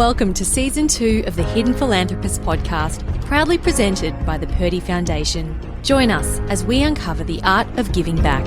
Welcome to Season 2 of the Hidden Philanthropist podcast, proudly presented by the Purdy Foundation. Join us as we uncover the art of giving back.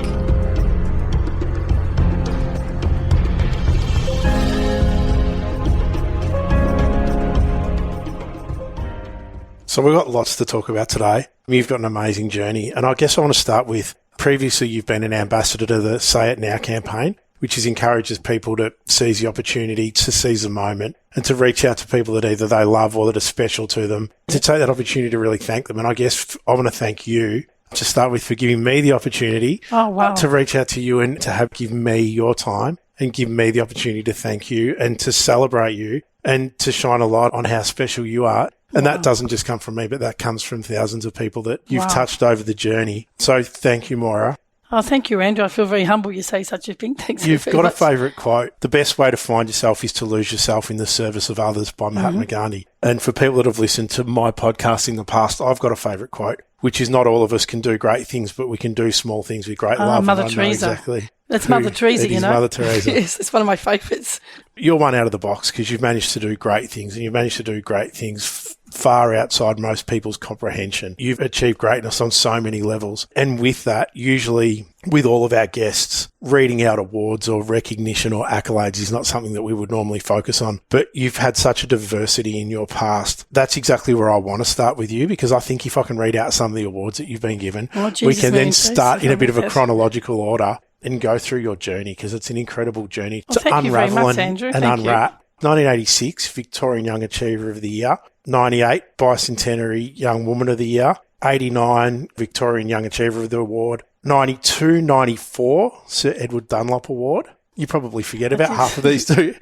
So we've got lots to talk about today. You've got an amazing journey, and I guess I want to start with, previously you've been an ambassador to the Say It Now campaign, which encourages people to seize the opportunity, to seize the moment, and to reach out to people that either they love or that are special to them, to take that opportunity to really thank them. And I guess I want to thank you to start with for giving me the opportunity to reach out to you and to have given me your time and give me the opportunity to thank you and to celebrate you and to shine a light on how special you are. And that doesn't just come from me, but that comes from thousands of people that you've touched over the journey. So thank you, Moira. Oh, thank you, Andrew. I feel very humble you say such a thing. Thanks. You've got a favourite quote. The best way to find yourself is to lose yourself in the service of others by Mahatma Gandhi. And for people that have listened to my podcast in the past, I've got a favourite quote, which is not all of us can do great things, but we can do small things with great love. Mother Teresa. Exactly. That's Mother Teresa, you know. Mother Teresa. Yes, it's one of my favourites. You're one out of the box because you've managed to do great things, and you've managed to do great things far outside most people's comprehension. You've achieved greatness on so many levels. And with that, usually with all of our guests, reading out awards or recognition or accolades is not something that we would normally focus on. But you've had such a diversity in your past. That's exactly where I want to start with you, because I think if I can read out some of the awards that you've been given, we can then start in a bit of a chronological order and go through your journey, because it's an incredible journey to unravel and unwrap. 1986, Victorian Young Achiever of the Year. 98, Bicentenary Young Woman of the Year. 89, Victorian Young Achiever of the Award. 92, 94, Sir Edward Dunlop Award. You probably forget about half of these too.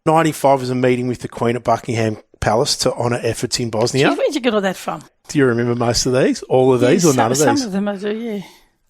95 was a meeting with the Queen at Buckingham Palace to honour efforts in Bosnia. Where did you get all that from? Do you remember most of these? All of these or none of these? Some of them I do, yeah.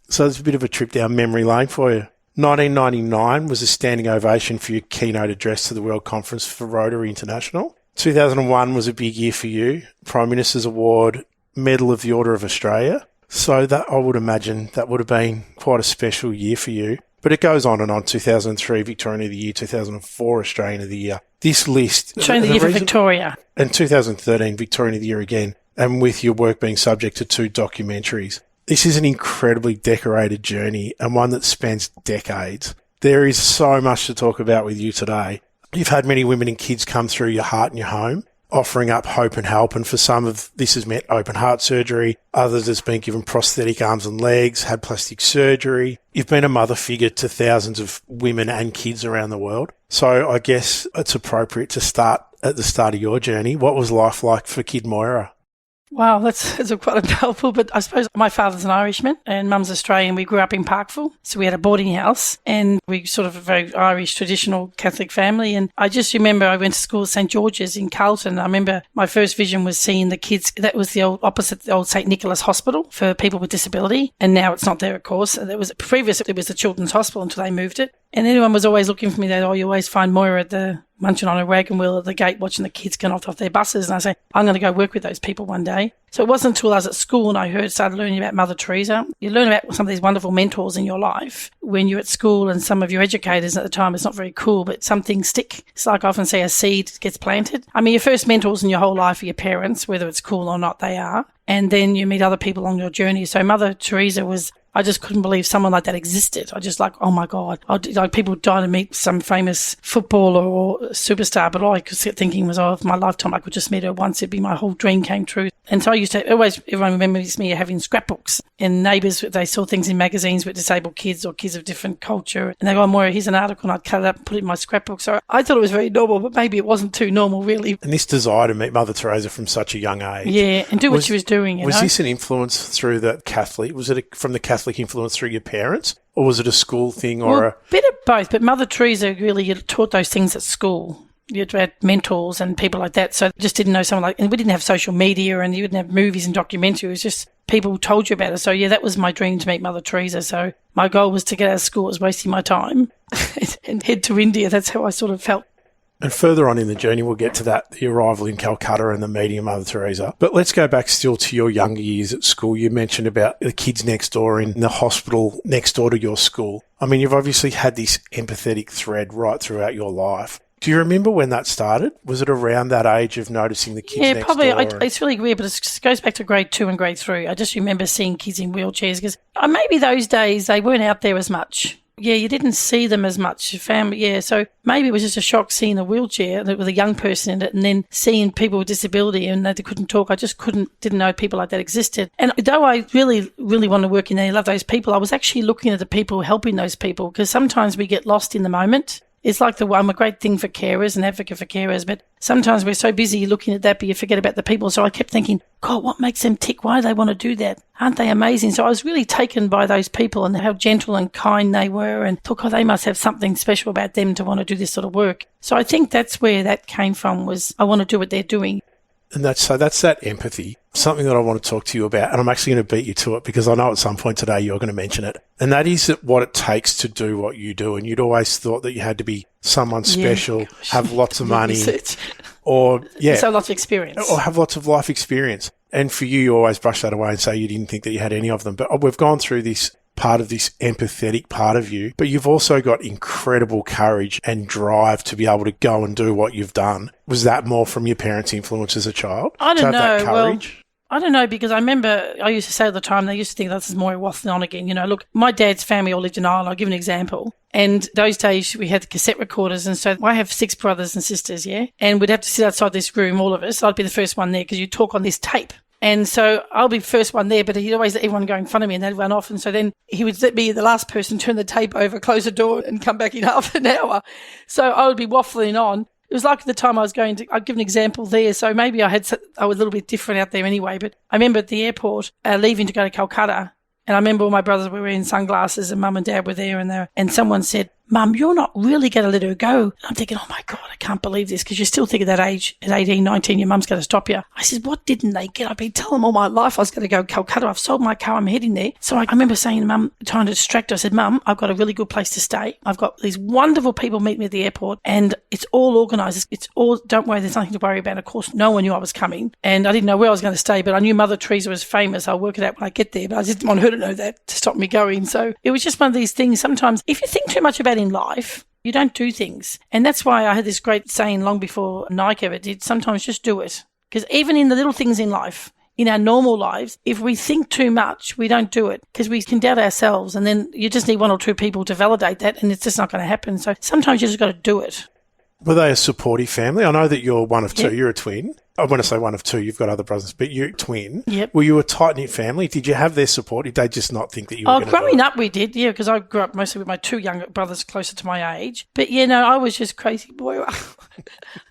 So it's a bit of a trip down memory lane for you. 1999 was a standing ovation for your keynote address to the World Conference for Rotary International. 2001 was a big year for you. Prime Minister's Award, Medal of the Order of Australia. So that, I would imagine that would have been quite a special year for you. But it goes on and on. 2003, Victorian of the Year. 2004, Australian of the Year. This list... Australian of the Year for Victoria. And 2013, Victorian of the Year again. And with your work being subject to 2 documentaries. This is an incredibly decorated journey and one that spans decades. There is so much to talk about with you today. You've had many women and kids come through your heart and your home, offering up hope and help. And for some of this has meant open heart surgery. Others has been given prosthetic arms and legs, had plastic surgery. You've been a mother figure to thousands of women and kids around the world. So I guess it's appropriate to start at the start of your journey. What was life like for Kid Moira? Wow, that's quite a mouthful, but I suppose my father's an Irishman and mum's Australian. We grew up in Parkville, so we had a boarding house and we sort of a very Irish traditional Catholic family. And I just remember I went to school at St. George's in Calcutta, and I remember my first vision was seeing the kids. That was the old opposite the old St. Nicholas Hospital for people with disability, and now it's not there, of course. It was the Children's Hospital until they moved it. And everyone was always looking for me. You always find Moira at the munching on a wagon wheel at the gate watching the kids get off their buses. And I say, I'm going to go work with those people one day. So it wasn't until I was at school and I started learning about Mother Teresa. You learn about some of these wonderful mentors in your life when you're at school, and some of your educators at the time, it's not very cool, but some things stick. It's like I often say a seed gets planted. I mean, your first mentors in your whole life are your parents, whether it's cool or not, they are. And then you meet other people on your journey. So Mother Teresa I just couldn't believe someone like that existed. I just oh my God. People die to meet some famous footballer or superstar, but all I kept thinking was, if my lifetime I could just meet her once, it'd be my whole dream came true. And so I used to everyone remembers me having scrapbooks, and neighbours, they saw things in magazines with disabled kids or kids of different culture. And they go, Moira, here's an article, and I'd cut it up and put it in my scrapbook. So I thought it was very normal, but maybe it wasn't too normal, really. And this desire to meet Mother Teresa from such a young age. Yeah, and do what she was doing, Was this an influence through the Catholic? Was it from the Catholic influence through your parents? Or was it a school thing a bit of both, but Mother Teresa really taught those things at school. You had mentors and people like that, so just didn't know someone and we didn't have social media and you didn't have movies and documentaries. It was just people told you about it. So yeah, that was my dream, to meet Mother Teresa. So my goal was to get out of school. It was wasting my time and head to India. That's how I sort of felt. And further on in the journey, we'll get to that, the arrival in Calcutta and the meeting of Mother Teresa. But let's go back still to your younger years at school. You mentioned about the kids next door in the hospital next door to your school. I mean, you've obviously had this empathetic thread right throughout your life. Do you remember when that started? Was it around that age of noticing the kids next probably. door? It's really weird, but it goes back to grade 2 and grade 3. I just remember seeing kids in wheelchairs because maybe those days they weren't out there as much. Yeah, you didn't see them as much. Family, yeah. So maybe it was just a shock seeing a wheelchair with a young person in it, and then seeing people with disability and they couldn't talk. I just didn't know people like that existed. And though I really, really want to work in there, I love those people, I was actually looking at the people helping those people because sometimes we get lost in the moment. It's like I'm a great thing for carers and advocate for carers, but sometimes we're so busy looking at that, but you forget about the people. So I kept thinking, God, what makes them tick? Why do they want to do that? Aren't they amazing? So I was really taken by those people and how gentle and kind they were and thought, God, they must have something special about them to want to do this sort of work. So I think that's where that came from was I want to do what they're doing. And that's that empathy, something that I want to talk to you about. And I'm actually going to beat you to it because I know at some point today you're going to mention it. And that is what it takes to do what you do. And you'd always thought that you had to be someone special, have lots of money, or so lots of experience. Or have lots of life experience. And for you always brush that away and say you didn't think that you had any of them. But we've gone through this part of this empathetic part of you, but you've also got incredible courage and drive to be able to go and do what you've done. Was that more from your parents' influence as a child? I don't know. That courage? I don't know, because I remember I used to say all the time, they used to think this is Moira waffling on again. You know, look, my dad's family all lived in Ireland. I'll give an example. And those days we had cassette recorders. And so I have 6 brothers and sisters, yeah? And we'd have to sit outside this room, all of us. I'd be the first one there because you talk on this tape. And so I'll be first one there, but he'd always let everyone go in front of me and they'd run off. And so then he would let me, the last person, turn the tape over, close the door and come back in half an hour. So I would be waffling on. It was like at the time I'll give an example there. So maybe I was a little bit different out there anyway. But I remember at the airport leaving to go to Calcutta. And I remember all my brothers were wearing sunglasses and mum and dad were there and someone said, Mum, you're not really going to let her go. And I'm thinking, oh my God, I can't believe this, because you still think at that age, at 18, 19, your mum's going to stop you. I said, what didn't they get? I've been telling them all my life I was going to go to Calcutta. I've sold my car. I'm heading there. So I remember saying to Mum, trying to distract her, I said, Mum, I've got a really good place to stay. I've got these wonderful people meet me at the airport and it's all organised. It's all, don't worry, there's nothing to worry about. Of course, no one knew I was coming and I didn't know where I was going to stay, but I knew Mother Teresa was famous. I'll work it out when I get there, but I didn't want her to know that to stop me going. So it was just one of these things. Sometimes if you think too much about in life, you don't do things. And that's why I had this great saying long before Nike ever did, sometimes just do it. Because even in the little things in life, in our normal lives, if we think too much, we don't do it because we can doubt ourselves. And then you just need 1 or 2 people to validate that and it's just not going to happen. So sometimes you just got to do it. Were they a supportive family? I know that you're one of 2. Yep. You're a twin. I want to say one of 2. You've got other brothers, but you're a twin. Yep. Were you a tight-knit family? Did you have their support? Did they just not think that you were going to do it? Growing up we did, yeah, because I grew up mostly with my 2 younger brothers closer to my age. But, yeah, no, I was just crazy boy.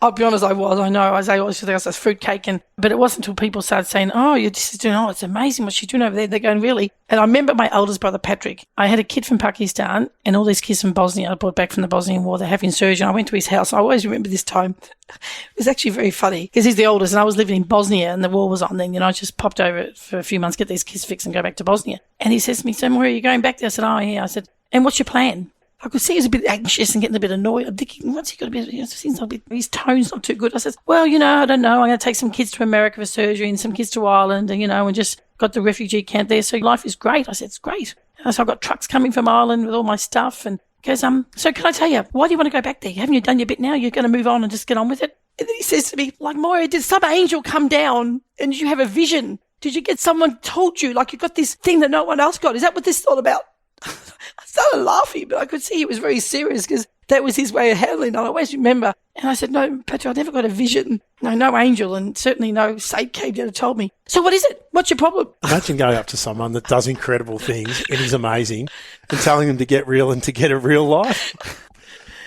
I'll be honest, I was. I know. I always think I was fruitcake. But it wasn't until people started saying, oh, you're just doing, oh, it's amazing what she's doing over there. They're going, really? And I remember my eldest brother, Patrick. I had a kid from Pakistan and all these kids from Bosnia. I brought back from the Bosnian War. They're having surgery. I went to his house. I always remember this time. It was actually very funny because he's the oldest and I was living in Bosnia and the war was on then. You know, I just popped over for a few months, get these kids fixed and go back to Bosnia. And he says to me, so where are you going back there? I said, oh, yeah. I said, and what's your plan? I could see he was a bit anxious and getting a bit annoyed. I'm thinking, what's he got to be? His tone's not too good. I said, well, you know, I don't know. I'm going to take some kids to America for surgery and some kids to Ireland and, you know, and just got the refugee camp there. So life is great. I said, it's great. So I've got trucks coming from Ireland with all my stuff. And he goes, so can I tell you, why do you want to go back there? Haven't you done your bit now? You're going to move on and just get on with it? And then he says to me, like, Moira, did some angel come down and did you have a vision? Did you get someone told you, like you got this thing that no one else got? Is that what this is all about? I started laughing, but I could see he was very serious because that was his way of handling it. I always remember. And I said, no, Patrick, I never got a vision. No angel, and certainly no saint came down and told me. So what is it? What's your problem? Imagine going up to someone that does incredible things and is amazing and telling them to get real and to get a real life.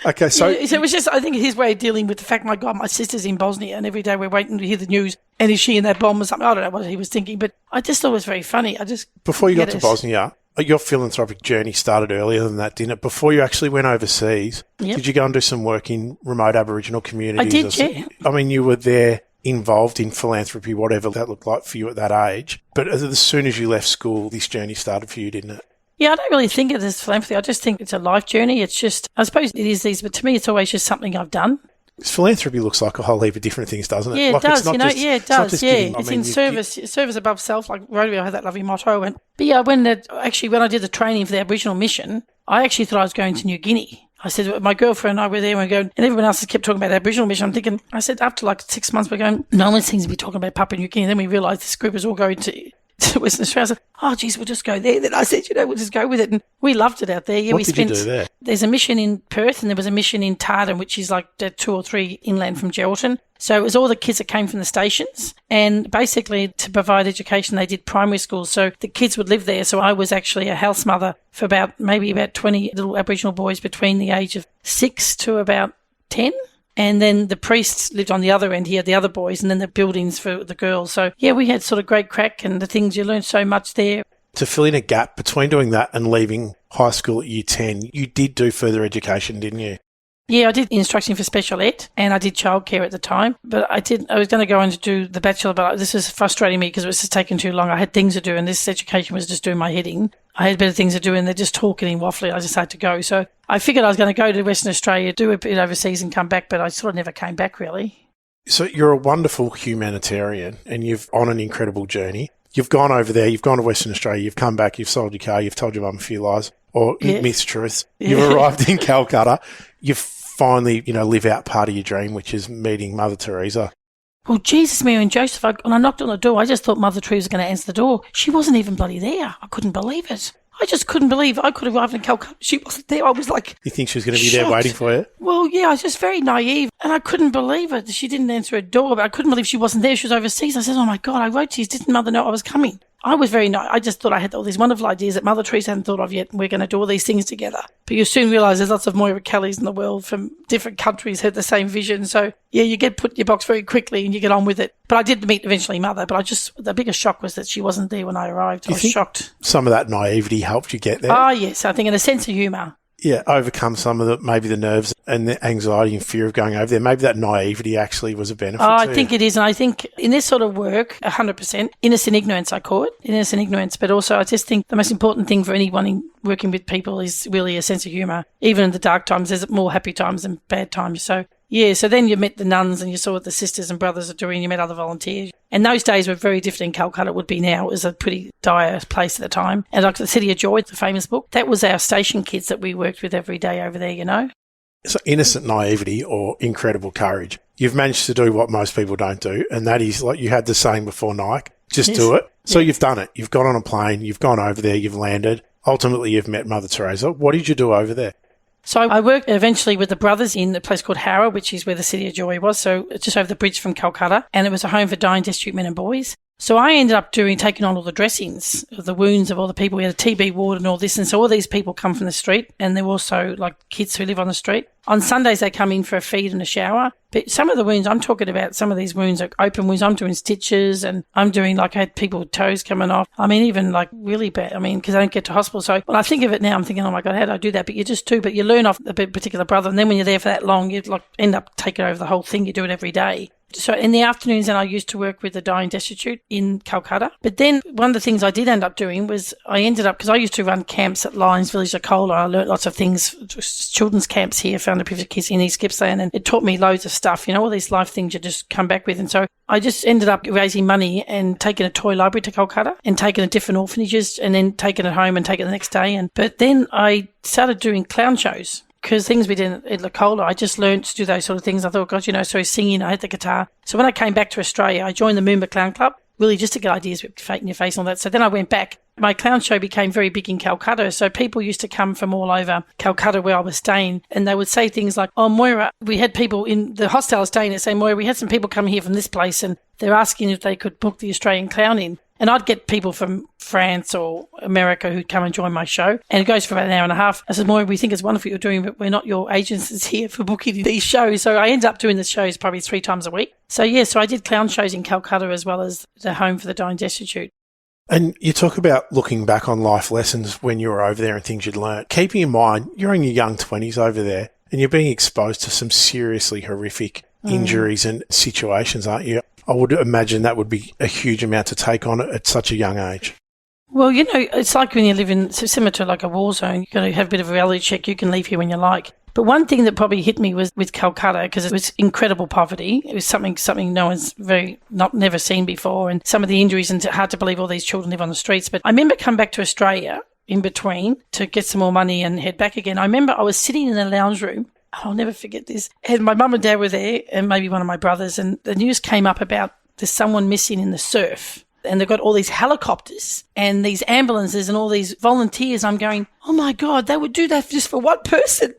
Okay, so... Yeah, so it was just, I think, his way of dealing with the fact, my God, my sister's in Bosnia and every day we're waiting to hear the news and is she in that bomb or something? I don't know what he was thinking, but I just thought it was very funny. Before you got to Bosnia, your philanthropic journey started earlier than that, didn't it? Before you actually went overseas, Yep. Did you go and do some work in remote Aboriginal communities? I did, yeah. I mean, you were there involved in philanthropy, whatever that looked like for you at that age. But as soon as you left school, this journey started for you, didn't it? Yeah, I don't really think of it as philanthropy. I just think it's a life journey. It's just, I suppose it is these, but to me, it's always just something I've done. Philanthropy looks like a whole heap of different things, doesn't it? Yeah, like it does. It's not just, it does. It's, It's in service. Service above self. Like Rotary, I had that lovely motto. But yeah, when I did the training for the Aboriginal mission, I actually thought I was going to New Guinea. I said, my girlfriend and I were there, and we're going, and everyone else has kept talking about Aboriginal mission. I'm thinking, I said, after like 6 months, we're going, no one seems to be talking about Papua New Guinea. And then we realised this group is all going to Western Australia. I said, oh, geez, we'll just go there. Then I said, we'll just go with it. And we loved it out there. Yeah, what did you do there? There's a mission in Perth, and there was a mission in Tartan, which is like 2 or 3 inland from Geraldton. So it was all the kids that came from the stations, and basically to provide education, they did primary schools. So the kids would live there. So I was actually a house mother for maybe about 20 little Aboriginal boys between the age of 6 to about 10. And then the priests lived on the other end. He had the other boys, and then the buildings for the girls. So, yeah, we had sort of great crack, and the things you learned so much there. To fill in a gap between doing that and leaving high school at year 10, you did do further education, didn't you? Yeah, I did instruction for special ed, and I did childcare at the time. But I was going to go on to do the bachelor, but this was frustrating me because it was just taking too long. I had things to do, and this education was just doing my head in. I had better things to do, and they're just talking and waffling. I just had to go. So I figured I was going to go to Western Australia, do a bit overseas and come back, but I sort of never came back really. So you're a wonderful humanitarian, and you've on an incredible journey. You've gone over there, you've gone to Western Australia, you've come back, you've sold your car, you've told your mum a few lies or mistruths. You've arrived in Calcutta. You've finally, live out part of your dream, which is meeting Mother Teresa. Well, Jesus, Mary and Joseph, when I knocked on the door, I just thought Mother Teresa was going to answer the door. She wasn't even bloody there. I couldn't believe it. I just couldn't believe I could have arrived in Calcutta. She wasn't there. I was like, you think she was going to be there waiting for you? Well, yeah, I was just very naive, and I couldn't believe it. She didn't answer her door, but I couldn't believe she wasn't there. She was overseas. I said, oh my God, I wrote to you. Didn't Mother know I was coming? I was very naive. I just thought I had all these wonderful ideas that Mother Teresa hadn't thought of yet, and we're going to do all these things together. But you soon realise there's lots of Moira Kellys in the world from different countries who had the same vision. So, yeah, you get put in your box very quickly and you get on with it. But I did meet eventually Mother, but the biggest shock was that she wasn't there when I arrived. I was shocked. Some of that naivety helped you get there? Oh, yes, I think, and a sense of humour. Yeah, overcome some of maybe the nerves and the anxiety and fear of going over there. Maybe that naivety actually was a benefit to I think it is. And I think in this sort of work, 100%, innocent ignorance, I call it, innocent ignorance. But also I just think the most important thing for anyone working with people is really a sense of humour. Even in the dark times, there's more happy times than bad times. So, yeah, so then you met the nuns and you saw what the sisters and brothers are doing. You met other volunteers. And those days were very different in Calcutta would be now. It was a pretty dire place at the time. And like the City of Joy, the famous book, that was our station kids that we worked with every day over there, So innocent naivety or incredible courage. You've managed to do what most people don't do, and that is, like you had the saying before Nike, just do it. So you've done it. You've got on a plane, you've gone over there, you've landed. Ultimately, you've met Mother Teresa. What did you do over there? So I worked eventually with the brothers in a place called Howrah, which is where the City of Joy was. So it's just over the bridge from Calcutta. And it was a home for dying destitute men and boys. So I ended up taking on all the dressings of the wounds of all the people. We had a TB ward and all this. And so all these people come from the street, and they're also like kids who live on the street. On Sundays, they come in for a feed and a shower. But some of the wounds I'm talking about, some of these wounds are open wounds. I'm doing stitches, and I'm doing I had people with toes coming off. I mean, even really bad. I mean, because I don't get to hospital. So when I think of it now, I'm thinking, oh my God, how did I do that? But you just do. But you learn off a particular brother. And then when you're there for that long, you end up taking over the whole thing. You do it every day. So in the afternoons, then I used to work with the dying destitute in Calcutta. But then one of the things I did end up doing was I ended up, because I used to run camps at Lions Village, Akola. I learnt lots of things, children's camps here, found a privileged kids in East Gippsland, and it taught me loads of stuff, all these life things you just come back with. And so I just ended up raising money and taking a toy library to Calcutta and taking it to different orphanages and then taking it home and taking it the next day. But then I started doing clown shows. Because things we did at Lacola, I just learned to do those sort of things. I thought, God, so singing, I had the guitar. So when I came back to Australia, I joined the Moomba Clown Club, really just to get ideas with fake in your face and all that. So then I went back. My clown show became very big in Calcutta. So people used to come from all over Calcutta where I was staying, and they would say things like, oh, Moira, we had people in the hostel I was staying at say, Moira, we had some people come here from this place, and they're asking if they could book the Australian clown in. And I'd get people from France or America who'd come and join my show. And it goes for about an hour and a half. I said, Moira, we think it's wonderful what you're doing, but we're not your agents here for booking these shows. So I ended up doing the shows probably 3 times a week. So, so I did clown shows in Calcutta as well as the home for the dying destitute. And you talk about looking back on life lessons when you were over there and things you'd learned. Keeping in mind, you're in your young 20s over there and you're being exposed to some seriously horrific injuries and situations, aren't you? I would imagine that would be a huge amount to take on at such a young age. Well, it's like when you live in, similar to like a war zone, you've got to have a bit of a reality check. You can leave here when you like. But one thing that probably hit me was with Calcutta, because it was incredible poverty. It was something no one's never seen before. And some of the injuries, and it's hard to believe all these children live on the streets. But I remember coming back to Australia in between to get some more money and head back again. I remember I was sitting in the lounge room. I'll never forget this. And my mum and dad were there and maybe one of my brothers, and the news came up about there's someone missing in the surf. And they've got all these helicopters and these ambulances and all these volunteers. I'm going, oh my God, they would do that just for one person.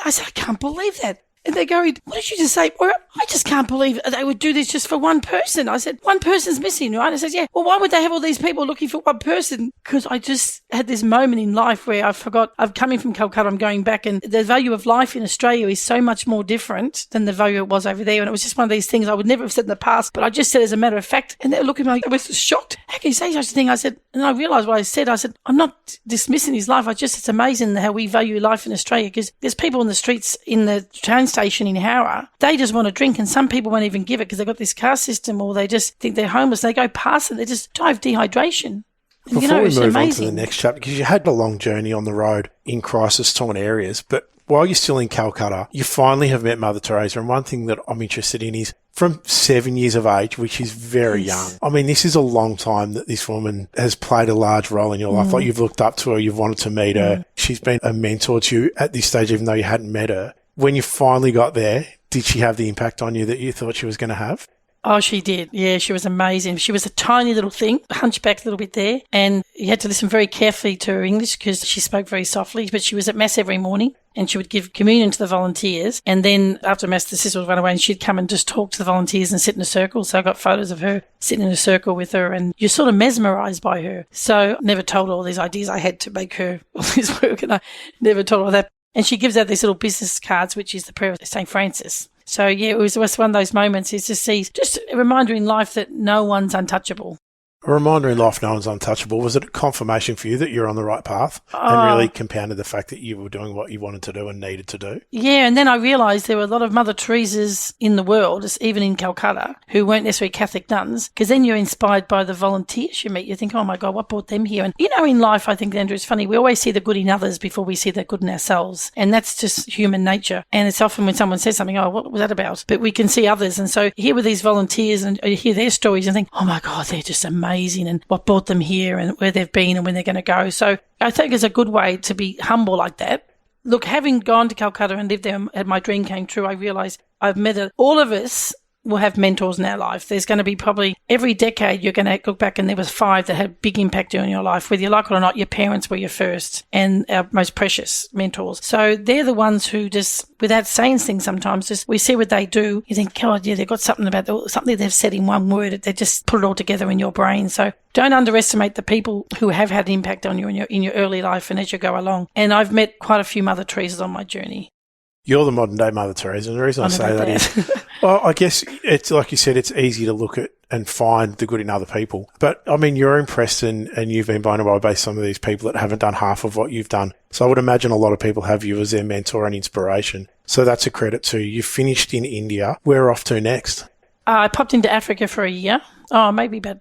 I said, I can't believe that. And they're going, what did you just say? Well, I just can't believe they would do this just for one person. I said, one person's missing, right? I said, yeah. Well, why would they have all these people looking for one person? Because I just had this moment in life where I forgot, I'm coming from Calcutta, I'm going back, and the value of life in Australia is so much more different than the value it was over there. And it was just one of these things I would never have said in the past, but I just said as a matter of fact. And they're looking at me like I was shocked. How can you say such a thing? I said, and I realised what I said. I said, I'm not dismissing his life. It's amazing how we value life in Australia, because there's people in the streets in the train station in Howrah, they just want to drink, and some people won't even give it because they've got this car system, or they just think they're homeless. They go past and they just die of dehydration. And, Before we move on to the next chapter, because you had a long journey on the road in crisis-torn areas, but while you're still in Calcutta, you finally have met Mother Teresa, and one thing that I'm interested in is from 7 years of age, which is very young. I mean, this is a long time that this woman has played a large role in your life. Like, you've looked up to her, you've wanted to meet her. She's been a mentor to you at this stage, even though you hadn't met her. When you finally got there, did she have the impact on you that you thought she was going to have? Oh, she did. Yeah, she was amazing. She was a tiny little thing, hunchback a little bit there, and you had to listen very carefully to her English because she spoke very softly, but she was at Mass every morning, and she would give communion to the volunteers, and then after Mass, the sister would run away, and she'd come and just talk to the volunteers and sit in a circle. So I got photos of her sitting in a circle with her, and you're sort of mesmerised by her. So I never told her all these ideas I had to make her all this work, and I never told her that. And she gives out these little business cards, which is the prayer of St. Francis. So, yeah, it was one of those moments is to see just a reminder in life that no one's untouchable. A reminder in life no one's untouchable. Was it a confirmation for you that you're on the right path and really compounded the fact that you were doing what you wanted to do and needed to do? Yeah, and then I realised there were a lot of Mother Teresas in the world, even in Calcutta, who weren't necessarily Catholic nuns, because then you're inspired by the volunteers you meet. You think, oh my God, what brought them here? And, in life, I think, Andrew, it's funny, we always see the good in others before we see the good in ourselves. And that's just human nature. And it's often when someone says something, oh, what was that about? But we can see others. And so here with these volunteers and you hear their stories and think, oh my God, they're just amazing. And what brought them here and where they've been and when they're going to go. So I think it's a good way to be humble like that. Look, having gone to Calcutta and lived there and my dream came true, I realised I've met all of us will have mentors in our life. There's going to be probably every decade you're going to look back and there was 5 that had big impact on your life. Whether you like it or not, your parents were your first and our most precious mentors. So they're the ones who just, without saying things sometimes, just we see what they do. You think, God, yeah, they've got something something they've said in one word. They just put it all together in your brain. So don't underestimate the people who have had an impact on you in your early life and as you go along. And I've met quite a few Mother Teresas on my journey. You're the modern day Mother Teresa, and the reason I say that is, well, I guess it's like you said, it's easy to look at and find the good in other people. But I mean, you're impressed and you've been blown away by some of these people that haven't done half of what you've done. So I would imagine a lot of people have you as their mentor and inspiration. So that's a credit to you. You finished in India. Where off to next? I popped into Africa for a year. Oh, maybe about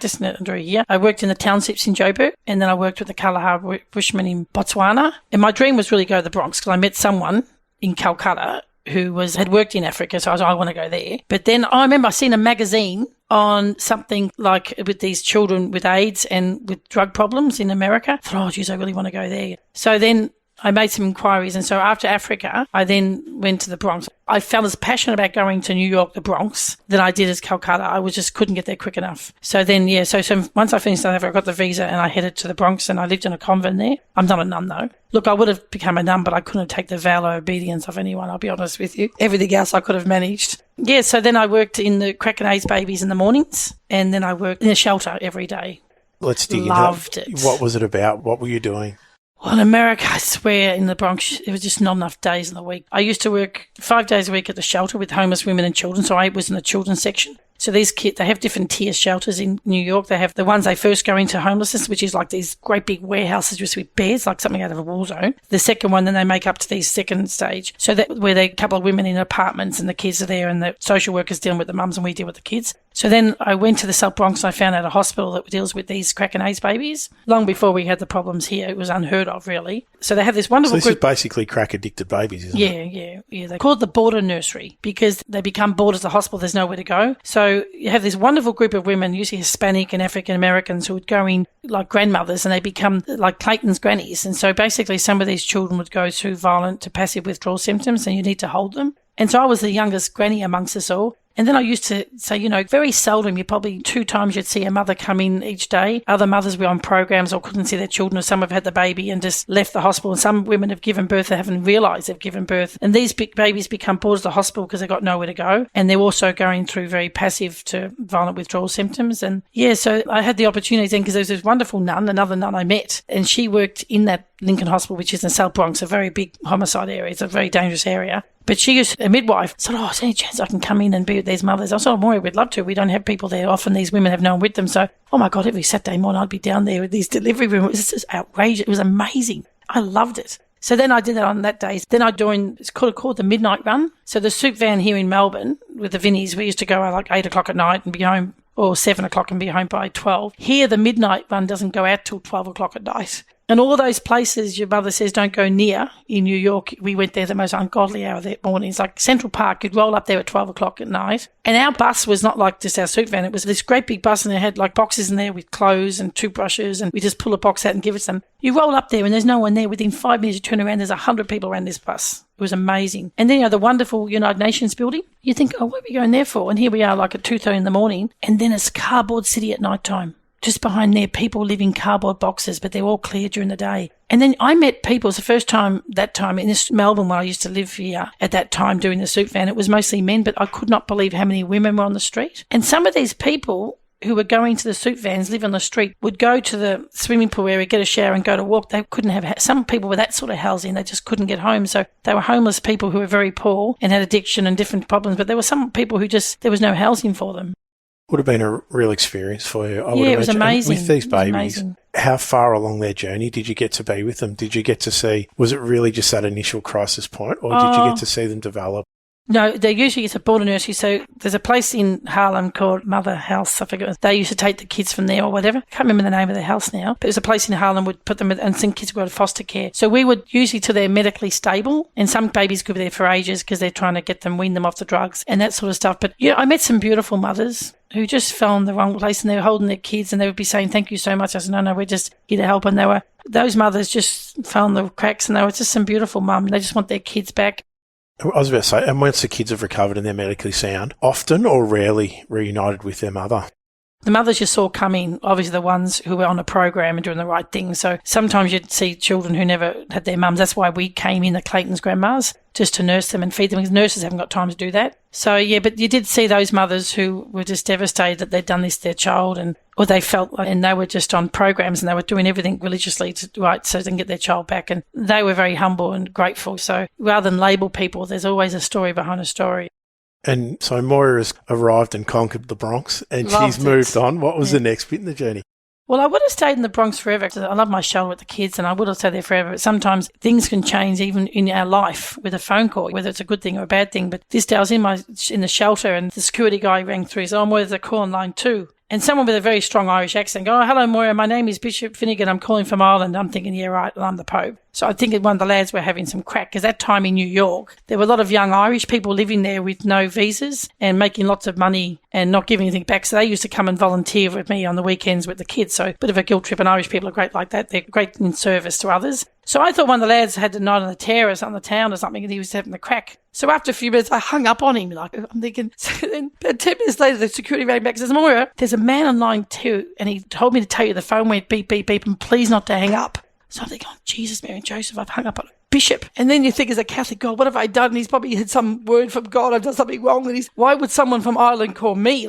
just under a year. I worked in the townships in Joburg, and then I worked with the Kalahari Bushmen in Botswana. And my dream was really go to the Bronx because I met someone in Calcutta who had worked in Africa, so I was like, I want to go there. But then I remember I seen a magazine on something like with these children with AIDS and with drug problems in America. I thought, oh, geez, I really want to go there. So then I made some inquiries, and so after Africa, I then went to the Bronx. I felt as passionate about going to New York, the Bronx, than I did as Calcutta. I just couldn't get there quick enough. So then, yeah, so once I finished South Africa, I got the visa and I headed to the Bronx and I lived in a convent there. I'm not a nun, though. Look, I would have become a nun, but I couldn't take the vow of obedience of anyone, I'll be honest with you. Everything else I could have managed. Yeah, so then I worked in the crack and AIDS babies in the mornings, and then I worked in a shelter every day. Let's dig Loved into it. What was it about? What were you doing? Well, in America, I swear, in the Bronx, there was just not enough days in the week. I used to work 5 days a week at the shelter with homeless women and children, so I was in the children's section. So these kids, they have different tier shelters in New York. They have the ones they first go into homelessness, which is like these great big warehouses just with beds, like something out of a war zone. The second one, then they make up to these second stage. So that where they a couple of women in apartments and the kids are there and the social workers dealing with the mums and we deal with the kids. So then I went to the South Bronx and I found out a hospital that deals with these crack and AIDS babies. Long before we had the problems here, it was unheard of, really. So they have this wonderful group. So this is basically crack-addicted babies, isn't it? Yeah. They call it the border nursery because they become bored at the hospital. There's nowhere to go. So so you have this wonderful group of women, usually Hispanic and African Americans, who would go in like grandmothers and they become like Clayton's grannies. And so basically some of these children would go through violent to passive withdrawal symptoms and you need to hold them. And so I was the youngest granny amongst us all. And then I used to say, very seldom, you probably 2 times you'd see a mother come in each day. Other mothers were on programs or couldn't see their children, or some have had the baby and just left the hospital. And some women have given birth, they haven't realised they've given birth. And these big babies become brought to the hospital because they've got nowhere to go. And they're also going through very passive to violent withdrawal symptoms. And so I had the opportunity then, because there was this wonderful nun, another nun I met, and she worked in that Lincoln Hospital, which is in South Bronx, a very big homicide area. It's a very dangerous area. But she was a midwife. Said, is there any chance I can come in and be with these mothers? I said, Moira, we'd love to. We don't have people there. Often these women have no one with them. So, oh my God, every Saturday morning I'd be down there with these delivery rooms. It was just outrageous. It was amazing. I loved it. So then I did that on that day. Then I joined, it's called the Midnight Run. So the soup van here in Melbourne with the Vinnies, we used to go out like 8 o'clock at night and be home, or 7 o'clock and be home by 12. Here, the Midnight Run doesn't go out till 12 o'clock at night. And all those places your mother says don't go near in New York, we went there the most ungodly hour of that morning. It's like Central Park, you'd roll up there at 12 o'clock at night. And our bus was not like just our soup van. It was this great big bus and they had like boxes in there with clothes and toothbrushes, and we just pull a box out and give it to them. You roll up there and there's no one there. Within 5 minutes you turn around, there's 100 people around this bus. It was amazing. And then, the wonderful United Nations building, you think, what are we going there for? And here we are like at 2:30 in the morning, and then it's Cardboard City at night time. Just behind there, people live in cardboard boxes, but they're all clear during the day. And then I met people, it's the first time, that time in this Melbourne where I used to live here at that time doing the soup van, it was mostly men, but I could not believe how many women were on the street. And some of these people who were going to the soup vans, live on the street, would go to the swimming pool area, get a shower and go to walk. They couldn't have, some people with that sort of housing, they just couldn't get home. So they were homeless people who were very poor and had addiction and different problems, but there were some people who there was no housing for them. Would have been a real experience for you, I would imagine. It was amazing. With these babies, how far along their journey did you get to be with them? Did you get to see, was it really just that initial crisis point, or did you get to see them develop? No, they usually it's a border nursery. So there's a place in Harlem called Mother House. I forget. They used to take the kids from there or whatever. I can't remember the name of the house now. But there's a place in Harlem would put them and some kids would go to foster care. So we would usually till they're medically stable, and some babies could be there for ages because they're trying to get them, wean them off the drugs and that sort of stuff. But I met some beautiful mothers who just fell in the wrong place and they were holding their kids and they would be saying, thank you so much. I said, no, we're just here to help. And those mothers just fell in the cracks and they were just some beautiful mums. They just want their kids back. I was about to say, and once the kids have recovered and they're medically sound, often or rarely reunited with their mother? The mothers you saw coming, obviously the ones who were on a program and doing the right thing. So sometimes you'd see children who never had their mums. That's why we came in, the Clayton's grandmas, just to nurse them and feed them, because nurses haven't got time to do that. So, but you did see those mothers who were just devastated that they'd done this to their child, or they felt like, and they were just on programs and they were doing everything religiously so they can get their child back. And they were very humble and grateful. So rather than label people, there's always a story behind a story. And so Moira's arrived and conquered the Bronx and she's moved on. What was the next bit in the journey? Well, I would have stayed in the Bronx forever. I love my shelter with the kids and I would have stayed there forever. But sometimes things can change even in our life with a phone call, whether it's a good thing or a bad thing. But this day I was in the shelter and the security guy rang through. He said, Moira, there's a call on line 2. And someone with a very strong Irish accent go, hello, Moira, my name is Bishop Finnegan. I'm calling from Ireland. I'm thinking, yeah, right, I'm the Pope. So I think one of the lads were having some crack because that time in New York, there were a lot of young Irish people living there with no visas and making lots of money and not giving anything back. So they used to come and volunteer with me on the weekends with the kids. So a bit of a guilt trip, and Irish people are great like that. They're great in service to others. So I thought one of the lads had the night on the terrace on the town or something and he was having the crack. So after a few minutes, I hung up on him. I'm thinking, so then about 10 minutes later, the security rang back and says, Moira, there's a man on line 2 and he told me to tell you the phone went beep, beep, beep and please not to hang up. So I'm thinking, oh, Jesus, Mary and Joseph, I've hung up on a bishop. And then you think as a Catholic, God, what have I done? And he's probably had some word from God. I've done something wrong. And why would someone from Ireland call me?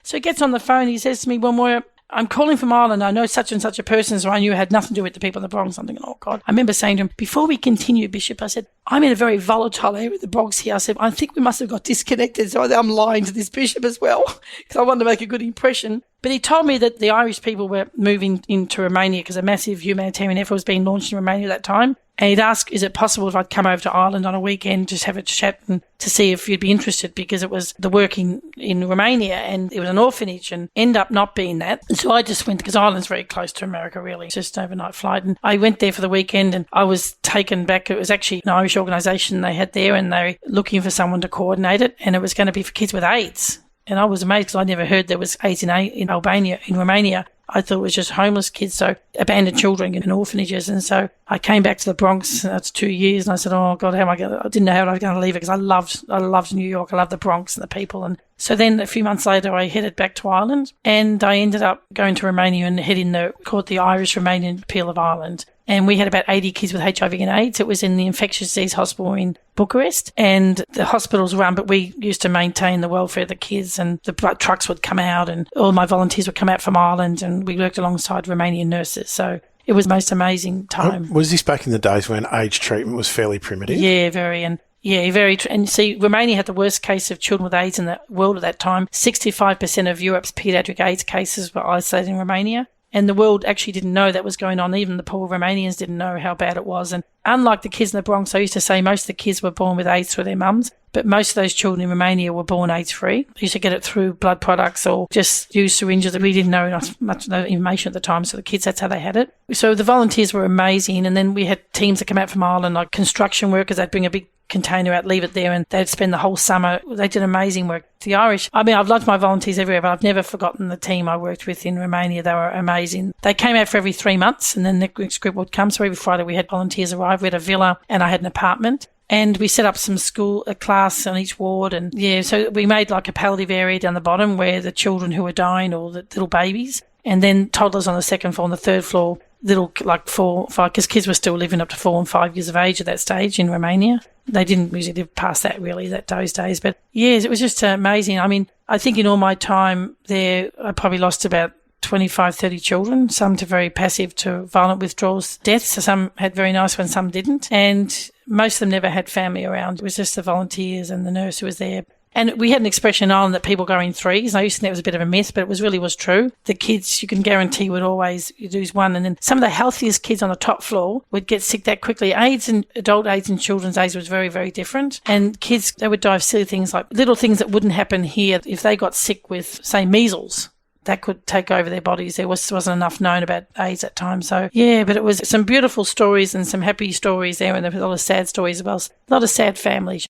So he gets on the phone. He says to me, well, Moira, I'm calling from Ireland. I know such and such a person who I knew had nothing to do with the people in the Bronx. I'm thinking, oh, God. I remember saying to him, before we continue, Bishop, I said, I'm in a very volatile area of the Bronx here. I said, I think we must have got disconnected. So I'm lying to this bishop as well because I wanted to make a good impression. But he told me that the Irish people were moving into Romania because a massive humanitarian effort was being launched in Romania at that time. And he'd ask, is it possible if I'd come over to Ireland on a weekend, just have a chat and to see if you'd be interested, because it was the work in Romania and it was an orphanage and end up not being that. And so I just went, because Ireland's very close to America, really. It's just an overnight flight. And I went there for the weekend and I was taken back. It was actually an Irish organisation they had there and they were looking for someone to coordinate it. And it was going to be for kids with AIDS. And I was amazed because I never heard there was AIDS in Romania. I thought it was just homeless kids, so abandoned children in orphanages. And so I came back to the Bronx, and that's 2 years, and I said, oh, God, I didn't know how I was going to leave it because I loved New York. I loved the Bronx and the people. And so then a few months later, I headed back to Ireland, and I ended up going to Romania and heading called the Irish-Romanian Appeal of Ireland. And we had about 80 kids with HIV and AIDS. It was in the infectious disease hospital in Bucharest, and the hospital's run, but we used to maintain the welfare of the kids, and the trucks would come out, and all my volunteers would come out from Ireland, and we worked alongside Romanian nurses. So it was the most amazing time. Was this back in the days when AIDS treatment was fairly primitive? Yeah, very. And you see, Romania had the worst case of children with AIDS in the world at that time. 65% of Europe's paediatric AIDS cases were isolated in Romania. And the world actually didn't know that was going on. Even the poor Romanians didn't know how bad it was. And unlike the kids in the Bronx, I used to say most of the kids were born with AIDS through their mums, but most of those children in Romania were born AIDS-free. They used to get it through blood products or just use syringes. We didn't know much information at the time, so the kids, that's how they had it. So the volunteers were amazing. And then we had teams that come out from Ireland, like construction workers. They'd bring a big container out, leave it there, and they'd spend the whole summer. They did amazing work. The Irish, I've loved my volunteers everywhere, but I've never forgotten the team I worked with in Romania. They were amazing. They came out for every 3 months, and then the next group would come. So every Friday we had volunteers arrive. We had a villa, and I had an apartment. And we set up a class on each ward. And so we made like a palliative area down the bottom where the children who were dying, or the little babies, and then toddlers on the second floor. On the third floor, little, like 4, 5, because kids were still living up to 4 and 5 years of age at that stage in Romania. They didn't usually live past that, really, those days. But yes, it was just amazing. I think in all my time there, I probably lost about 25, 30 children, some to very passive to violent withdrawals, deaths. So some had very nice ones, some didn't. And most of them never had family around. It was just the volunteers and the nurse who was there. And we had an expression in Ireland that people go in threes. I used to think it was a bit of a myth, but it was true. The kids, you can guarantee, would always lose one. And then some of the healthiest kids on the top floor would get sick that quickly. AIDS and adult AIDS and children's AIDS was very, very different. And kids, they would die of silly things, like little things that wouldn't happen here. If they got sick with, say, measles, that could take over their bodies. There wasn't enough known about AIDS at times. So, but it was some beautiful stories and some happy stories there, and there was a lot of sad stories as well. A lot of sad families.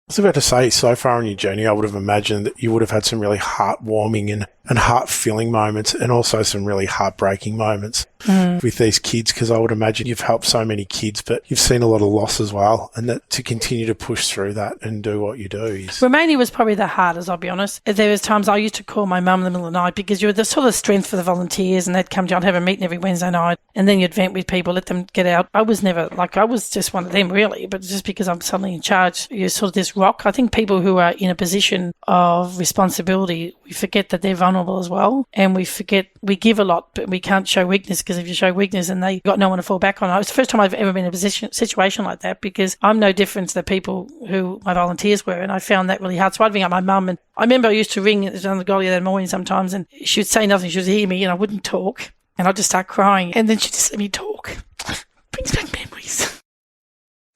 I was about to say, so far on your journey, I would have imagined that you would have had some really heartwarming and heart-filling moments, and also some really heartbreaking moments with these kids, because I would imagine you've helped so many kids, but you've seen a lot of loss as well, and that to continue to push through that and do what you do is... Romania was probably the hardest, I'll be honest. There was times I used to call my mum in the middle of the night, because you were the sort of strength for the volunteers, and they'd come down, have a meeting every Wednesday night, and then you'd vent with people, let them get out. I was never, I was just one of them, really, but just because I'm suddenly in charge, you're sort of this rock. I think people who are in a position of responsibility, we forget that they're vulnerable as well, and we forget we give a lot, but we can't show weakness, because if you show weakness and they got no one to fall back on. It was the first time I've ever been in a situation like that, because I'm no different to the people who my volunteers were, and I found that really hard. So I'd ring up my mum, and I remember I used to ring on the golly that morning sometimes, and she would say nothing, she would hear me, and I wouldn't talk, and I'd just start crying, and then she'd just let me talk. Brings back memories.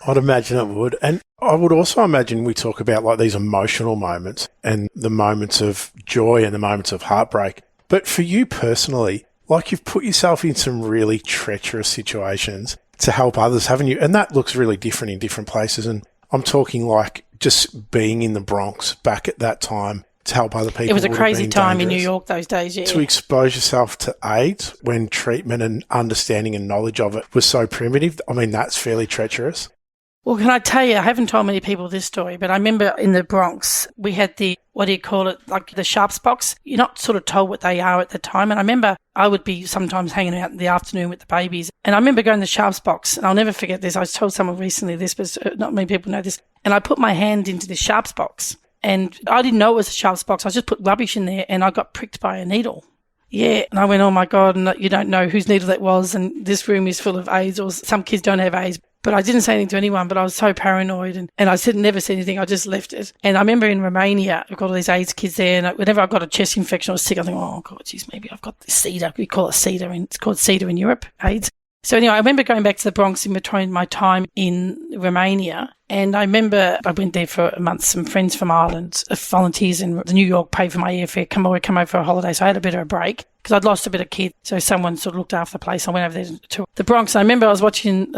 I'd imagine it would. And I would also imagine we talk about like these emotional moments and the moments of joy and the moments of heartbreak. But for you personally, like you've put yourself in some really treacherous situations to help others, haven't you? And that looks really different in different places. And I'm talking like just being in the Bronx back at that time to help other people. It was a crazy time in New York those days, yeah. To expose yourself to AIDS when treatment and understanding and knowledge of it was so primitive, I mean, that's fairly treacherous. Well, can I tell you, I haven't told many people this story, but I remember in the Bronx, we had the, like the sharps box. You're not sort of told what they are at the time. And I remember I would be sometimes hanging out in the afternoon with the babies. And I remember going to the sharps box, and I'll never forget this. I told someone recently this, but not many people know this. And I put my hand into the sharps box, and I didn't know it was a sharps box. I just put rubbish in there, and I got pricked by a needle. Yeah, and I went, oh my God, and you don't know whose needle that was, and this room is full of AIDS, or some kids don't have AIDS. But I didn't say anything to anyone, but I was so paranoid, and I never said anything, I just left it. And I remember in Romania, we've got all these AIDS kids there, and whenever I got a chest infection or was sick, I think, oh God, geez, maybe I've got this CEDAR. We call it CEDAR, and it's called CEDAR in Europe, AIDS. So anyway, I remember going back to the Bronx in between my time in Romania, And I remember I went there for a month. Some friends from Ireland, volunteers in New York, paid for my airfare, come over for a holiday. So I had a bit of a break because I'd lost a bit of kid. So someone sort of looked after the place. I went over there to the Bronx. And I remember I was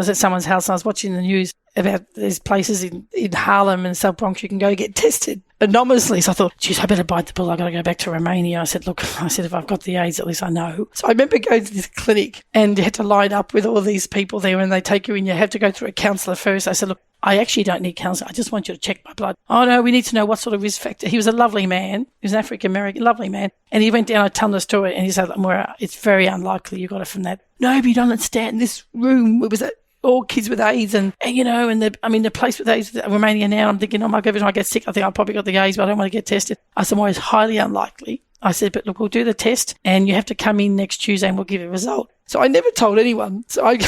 at someone's house and I was watching the news about these places in Harlem and South Bronx you can go get tested anonymously. So I thought, geez, I better bite the bullet. I've got to go back to Romania. I said, if I've got the AIDS, at least I know. So I remember going to this clinic and you had to line up with all these people there and they take you in. You have to go through a counsellor first. I said, look, I actually don't need counselling. I just want you to check my blood. Oh, no, we need to know what sort of risk factor. He was a lovely man. He was an African-American, lovely man. And he went down, I told him the story, and he said, Moira, it's very unlikely you got it from that. No, but you don't understand. This room, it was all kids with AIDS and the place with AIDS, Romania now, I'm thinking, oh my God, every time I get sick, I think I probably got the AIDS, but I don't want to get tested. I said, Moira, it's highly unlikely. I said, but look, we'll do the test and you have to come in next Tuesday and we'll give you a result. So I never told anyone. So I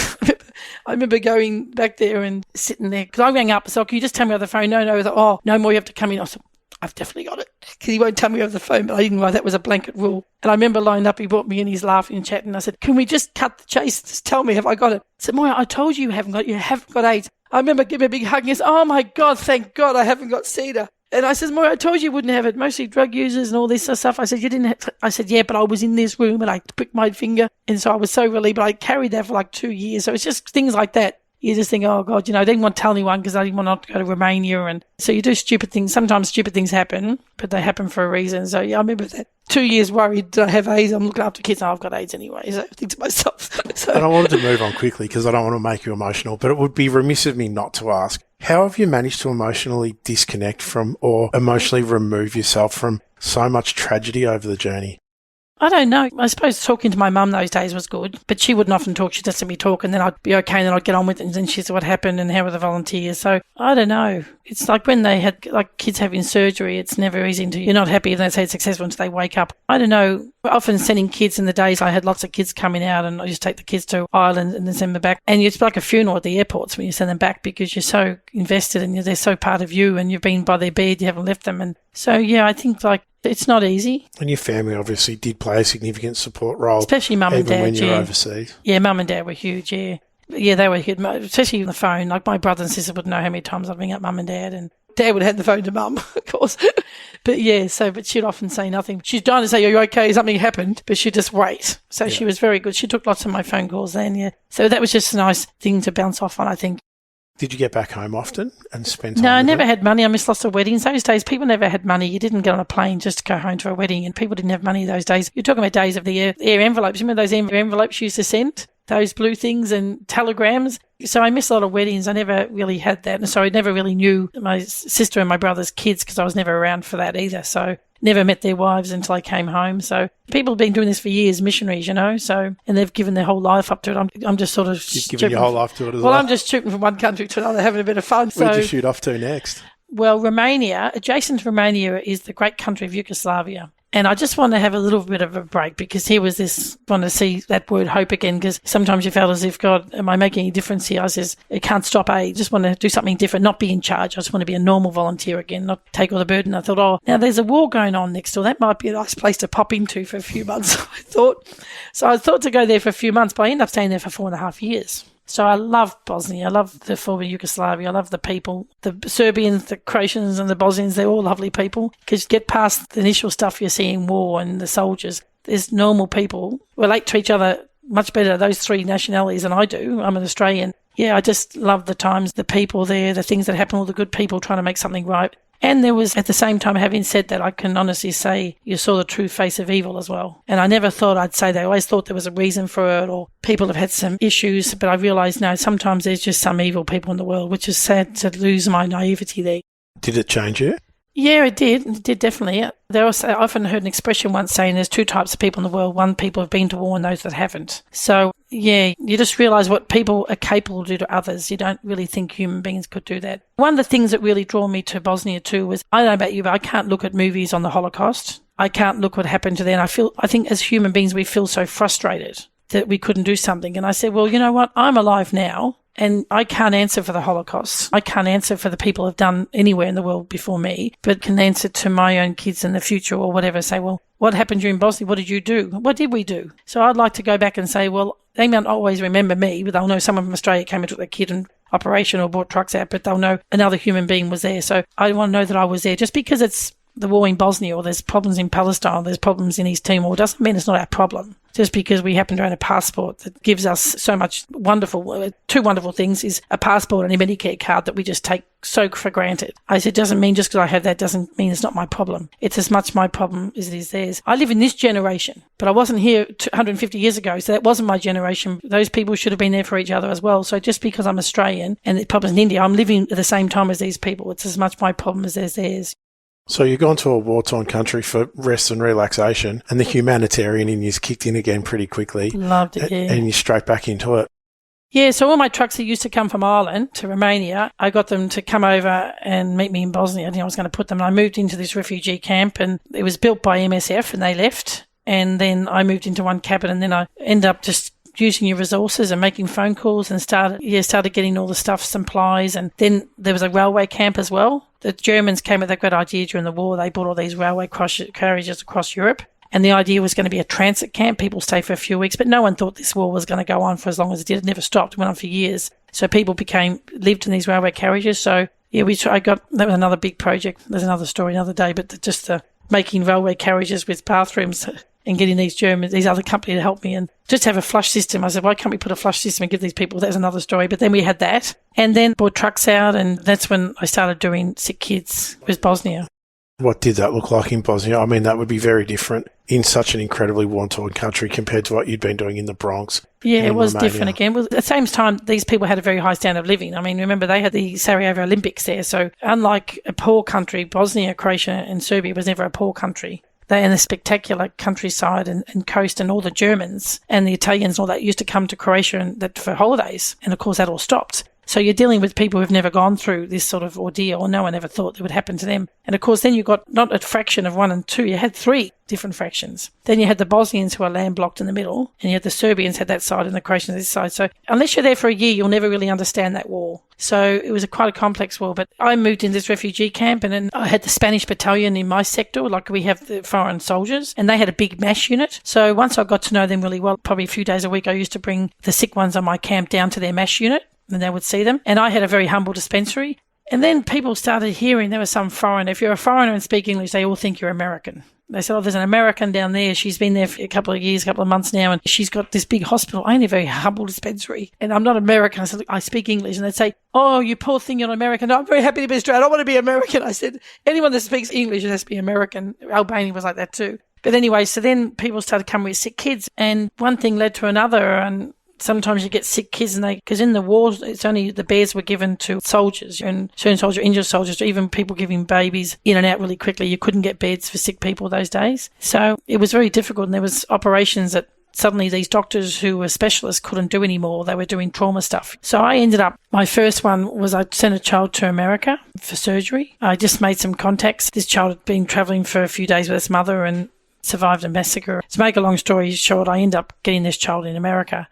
remember going back there and sitting there because I rang up. So can you just tell me over the phone? No. Oh, no more. You have to come in. I said, I've definitely got it because he won't tell me over the phone. But I didn't know that was a blanket rule. And I remember lined up. He brought me in. He's laughing and chatting. I said, can we just cut the chase? Just tell me, have I got it? I said, Moira, I told you haven't got AIDS. I remember giving a big hug and he said, oh my God, thank God I haven't got CEDA. And I said, Moira, I told you wouldn't have it. Mostly drug users and all this sort of stuff. I said, you didn't have I said, yeah, but I was in this room and I pricked my finger. And so I was so relieved. But I carried that for like 2 years. So it's just things like that. You just think, oh, God, I didn't want to tell anyone because I didn't want to go to Romania. And so you do stupid things. Sometimes stupid things happen, but they happen for a reason. So, yeah, I remember that. 2 years worried, do I have AIDS? I'm looking after kids. Oh, I've got AIDS anyway. So I think to myself. And I wanted to move on quickly because I don't want to make you emotional, but it would be remiss of me not to ask, how have you managed to emotionally disconnect from or emotionally remove yourself from so much tragedy over the journey? I don't know. I suppose talking to my mum those days was good, but she wouldn't often talk. She'd just let me talk and then I'd be okay and then I'd get on with it and then she'd say what happened and how were the volunteers. So I don't know. It's like when they had like kids having surgery, it's never easy you're not happy if they say it's successful until they wake up. I don't know. Often sending kids in the days I had lots of kids coming out and I just take the kids to Ireland and then send them back. And it's like a funeral at the airports when you send them back because you're so invested and they're so part of you and you've been by their bed, you haven't left them. And so, yeah, I think like it's not easy. And your family obviously did play a significant support role. Especially mum and dad, when you're overseas. Yeah, mum and dad were huge, yeah. Yeah, they were huge, especially on the phone. Like my brother and sister wouldn't know how many times I'd ring up mum and dad and Dad would hand the phone to Mum, of course. But yeah, but she'd often say nothing. She'd dying to say, are you okay? Something happened. But she'd just wait. So She was very good. She took lots of my phone calls then, yeah. So that was just a nice thing to bounce off on, I think. Did you get back home often and spend time No, I with never them? had money. I missed lots of weddings. Those days, people never had money. You didn't get on a plane just to go home to a wedding, and people didn't have money those days. You're talking about days of the air envelopes. Remember those envelopes you used to send? Those blue things and telegrams. So I missed a lot of weddings. I never really had that. And so I never really knew my sister and my brother's kids because I was never around for that either. So never met their wives until I came home. So people have been doing this for years, missionaries, so, and they've given their whole life up to it. I'm just sort of... You've given your whole life to it as well? Well, I'm just shooting from one country to another, having a bit of fun. Where'd you shoot off to next? Well, Romania, adjacent to Romania is the great country of Yugoslavia. And I just want to have a little bit of a break because here was this, want to see that word hope again because sometimes you felt as if, God, am I making any difference here? I says, it can't stop. I just want to do something different, not be in charge. I just want to be a normal volunteer again, not take all the burden. I thought, now there's a war going on next door. That might be a nice place to pop into for a few months, I thought. So I thought to go there for a few months, but I ended up staying there for 4.5 years. So I love Bosnia. I love the former Yugoslavia. I love the people, the Serbians, the Croatians and the Bosnians. They're all lovely people because you get past the initial stuff you see in war and the soldiers. There's normal people relate to each other much better, those three nationalities, than I do. I'm an Australian. Yeah, I just love the times, the people there, the things that happen, all the good people trying to make something right. And there was, at the same time, having said that, I can honestly say you saw the true face of evil as well. And I never thought I'd say that. I always thought there was a reason for it or people have had some issues. But I realised, no, sometimes there's just some evil people in the world, which is sad to lose my naivety there. Did it change you? Yeah, it did. It did definitely. I often heard an expression once saying there's two types of people in the world. One, people have been to war and those that haven't. So, yeah, you just realise what people are capable to do to others. You don't really think human beings could do that. One of the things that really drew me to Bosnia too was, I don't know about you, but I can't look at movies on the Holocaust. I can't look what happened to them. I think as human beings we feel so frustrated that we couldn't do something. And I said, well, you know what? I'm alive now. And I can't answer for the Holocaust. I can't answer for the people who've done anywhere in the world before me, but can answer to my own kids in the future or whatever. Say, well, what happened during Bosnia? What did you do? What did we do? So I'd like to go back and say, well, they might not always remember me, but they'll know someone from Australia came and took their kid and operation or brought trucks out, but they'll know another human being was there. So I want to know that I was there. Just because it's the war in Bosnia or there's problems in Palestine, there's problems in East Timor, doesn't mean it's not our problem. Just because we happen to own a passport that gives us so much wonderful, two wonderful things is a passport and a Medicare card that we just take so for granted. I said, doesn't mean just because I have that doesn't mean it's not my problem. It's as much my problem as it is theirs. I live in this generation, but I wasn't here 150 years ago, so that wasn't my generation. Those people should have been there for each other as well. So just because I'm Australian and the problem's in India, I'm living at the same time as these people. It's as much my problem as theirs. So you've gone to a war-torn country for rest and relaxation, and the humanitarian in you's kicked in again pretty quickly. Loved it, yeah. And you're straight back into it. Yeah, so all my trucks that used to come from Ireland to Romania, I got them to come over and meet me in Bosnia. I was going to put them, and I moved into this refugee camp, and it was built by MSF, and they left. And then I moved into one cabin, and then I ended up just using your resources and making phone calls and started getting all the stuff, supplies. And then there was a railway camp as well. The Germans came with that great idea during the war. They brought all these railway carriages across Europe. And the idea was going to be a transit camp. People stay for a few weeks, but no one thought this war was going to go on for as long as it did. It never stopped. It went on for years. So people lived in these railway carriages. So yeah, that was another big project. There's another story another day, but just making railway carriages with bathrooms and getting these other companies to help me and just have a flush system. I said, why can't we put a flush system and give these people? That's another story. But then we had that and then brought trucks out, and that's when I started doing sick kids with Bosnia. What did that look like in Bosnia? I mean, that would be very different in such an incredibly war-torn country compared to what you'd been doing in the Bronx. Yeah, it was Romania. different again. Well, at the same time, these people had a very high standard of living. I mean, remember, they had the Sarajevo Olympics there. So unlike a poor country, Bosnia, Croatia and Serbia was never a poor country. They in the spectacular countryside and coast, and all the Germans and the Italians and all that used to come to Croatia for holidays. And of course that all stopped. So you're dealing with people who've never gone through this sort of ordeal, or no one ever thought it would happen to them. And of course then you got not a fraction of 1 and 2, you had 3 different fractions. Then you had the Bosnians who are landlocked in the middle, and you had the Serbians had that side and the Croatians this side. So unless you're there for a year, you'll never really understand that war. So it was quite a complex war. But I moved into this refugee camp, and then I had the Spanish battalion in my sector, like we have the foreign soldiers, and they had a big MASH unit. So once I got to know them really well, probably a few days a week, I used to bring the sick ones on my camp down to their MASH unit, and they would see them. And I had a very humble dispensary. And then people started hearing there was some foreigner. If you're a foreigner and speak English, they all think you're American. They said, oh, there's an American down there. She's been there for a couple of months now, and she's got this big hospital. I only a very humble dispensary, and I'm not American. I said, look, I speak English. And they'd say, oh, you poor thing, you're not American. No, I'm very happy to be Australian. I don't want to be American. I said, anyone that speaks English has to be American. Albania was like that too. But anyway, so then people started coming with sick kids, and one thing led to another, and sometimes you get sick kids, because in the wars, it's only the beds were given to soldiers, and certain soldiers, injured soldiers, even people giving babies in and out really quickly. You couldn't get beds for sick people those days. So it was very difficult, and there was operations that suddenly these doctors who were specialists couldn't do anymore. They were doing trauma stuff. So I ended up, my first one was I sent a child to America for surgery. I just made some contacts. This child had been travelling for a few days with its mother and survived a massacre. To make a long story short, I ended up getting this child in America.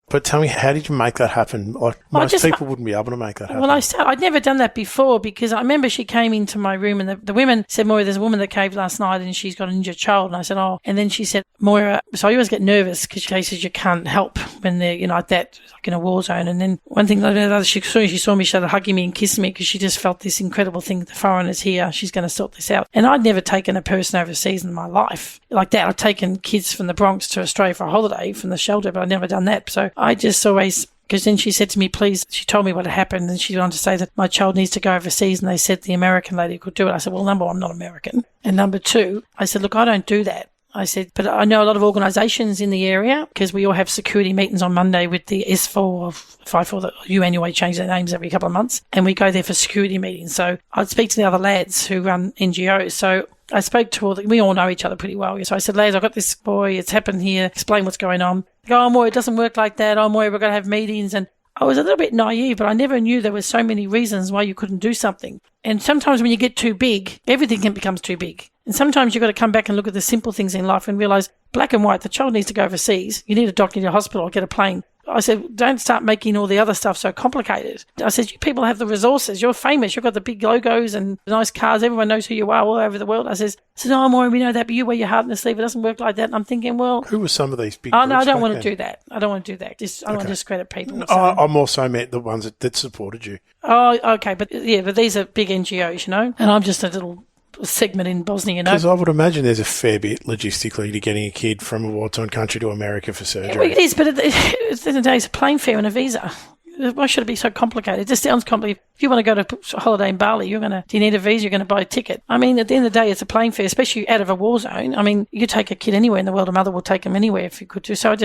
But tell me, how did you make that happen? Like, most people wouldn't be able to make that happen. Well, I'd never done that before, because I remember she came into my room, and the women said, Moira, there's a woman that came last night and she's got an injured child. And I said, oh. And then she said, Moira, so I always get nervous because she says you can't help when they're, like that, like in a war zone. And then one thing like another, she saw me, she started hugging me and kissing me because she just felt this incredible thing. The foreigner's here. She's going to sort this out. And I'd never taken a person overseas in my life like that. I'd taken kids from the Bronx to Australia for a holiday from the shelter, but I'd never done that. So I just always, because then she said to me, please, she told me what had happened, and she went on to say that my child needs to go overseas, and they said the American lady could do it. I said, well, number one, I'm not American. And number two, I said, look, I don't do that. I said, but I know a lot of organisations in the area, because we all have security meetings on Monday with the S4 or 5-4, the UN anyway change their names every couple of months, and we go there for security meetings. So I'd speak to the other lads who run NGOs. So I spoke to we all know each other pretty well. So I said, lads, I've got this boy, it's happened here, explain what's going on. They go, oh, Moira, it doesn't work like that. Oh, Moira, we're going to have meetings. And I was a little bit naive, but I never knew there were so many reasons why you couldn't do something. And sometimes when you get too big, everything becomes too big. And sometimes you've got to come back and look at the simple things in life and realise, black and white, the child needs to go overseas. You need a doctor, you need a hospital, or get a plane. I said, don't start making all the other stuff so complicated. I said, you people have the resources. You're famous. You've got the big logos and nice cars. Everyone knows who you are all over the world. I said, oh, Moira, we know that, but you wear your heart in the sleeve. It doesn't work like that. And I'm thinking, well... Who were some of these big Oh, no, I don't groups want back to then? do that. I don't want to do that. I don't want to discredit people. So. I'm also meant the ones that supported you. Oh, okay. But these are big NGOs, And I'm just a little segment in Bosnia, Because I would imagine there's a fair bit logistically to getting a kid from a war-torn country to America for surgery. Well, it is, but at the end of the day, it's a plane fare and a visa. Why should it be so complicated? It just sounds complicated. If you want to go to a holiday in Bali, do you need a visa? You're going to buy a ticket. I mean, at the end of the day, it's a plane fare, especially out of a war zone. I mean, you take a kid anywhere in the world, a mother will take them anywhere if you could do. So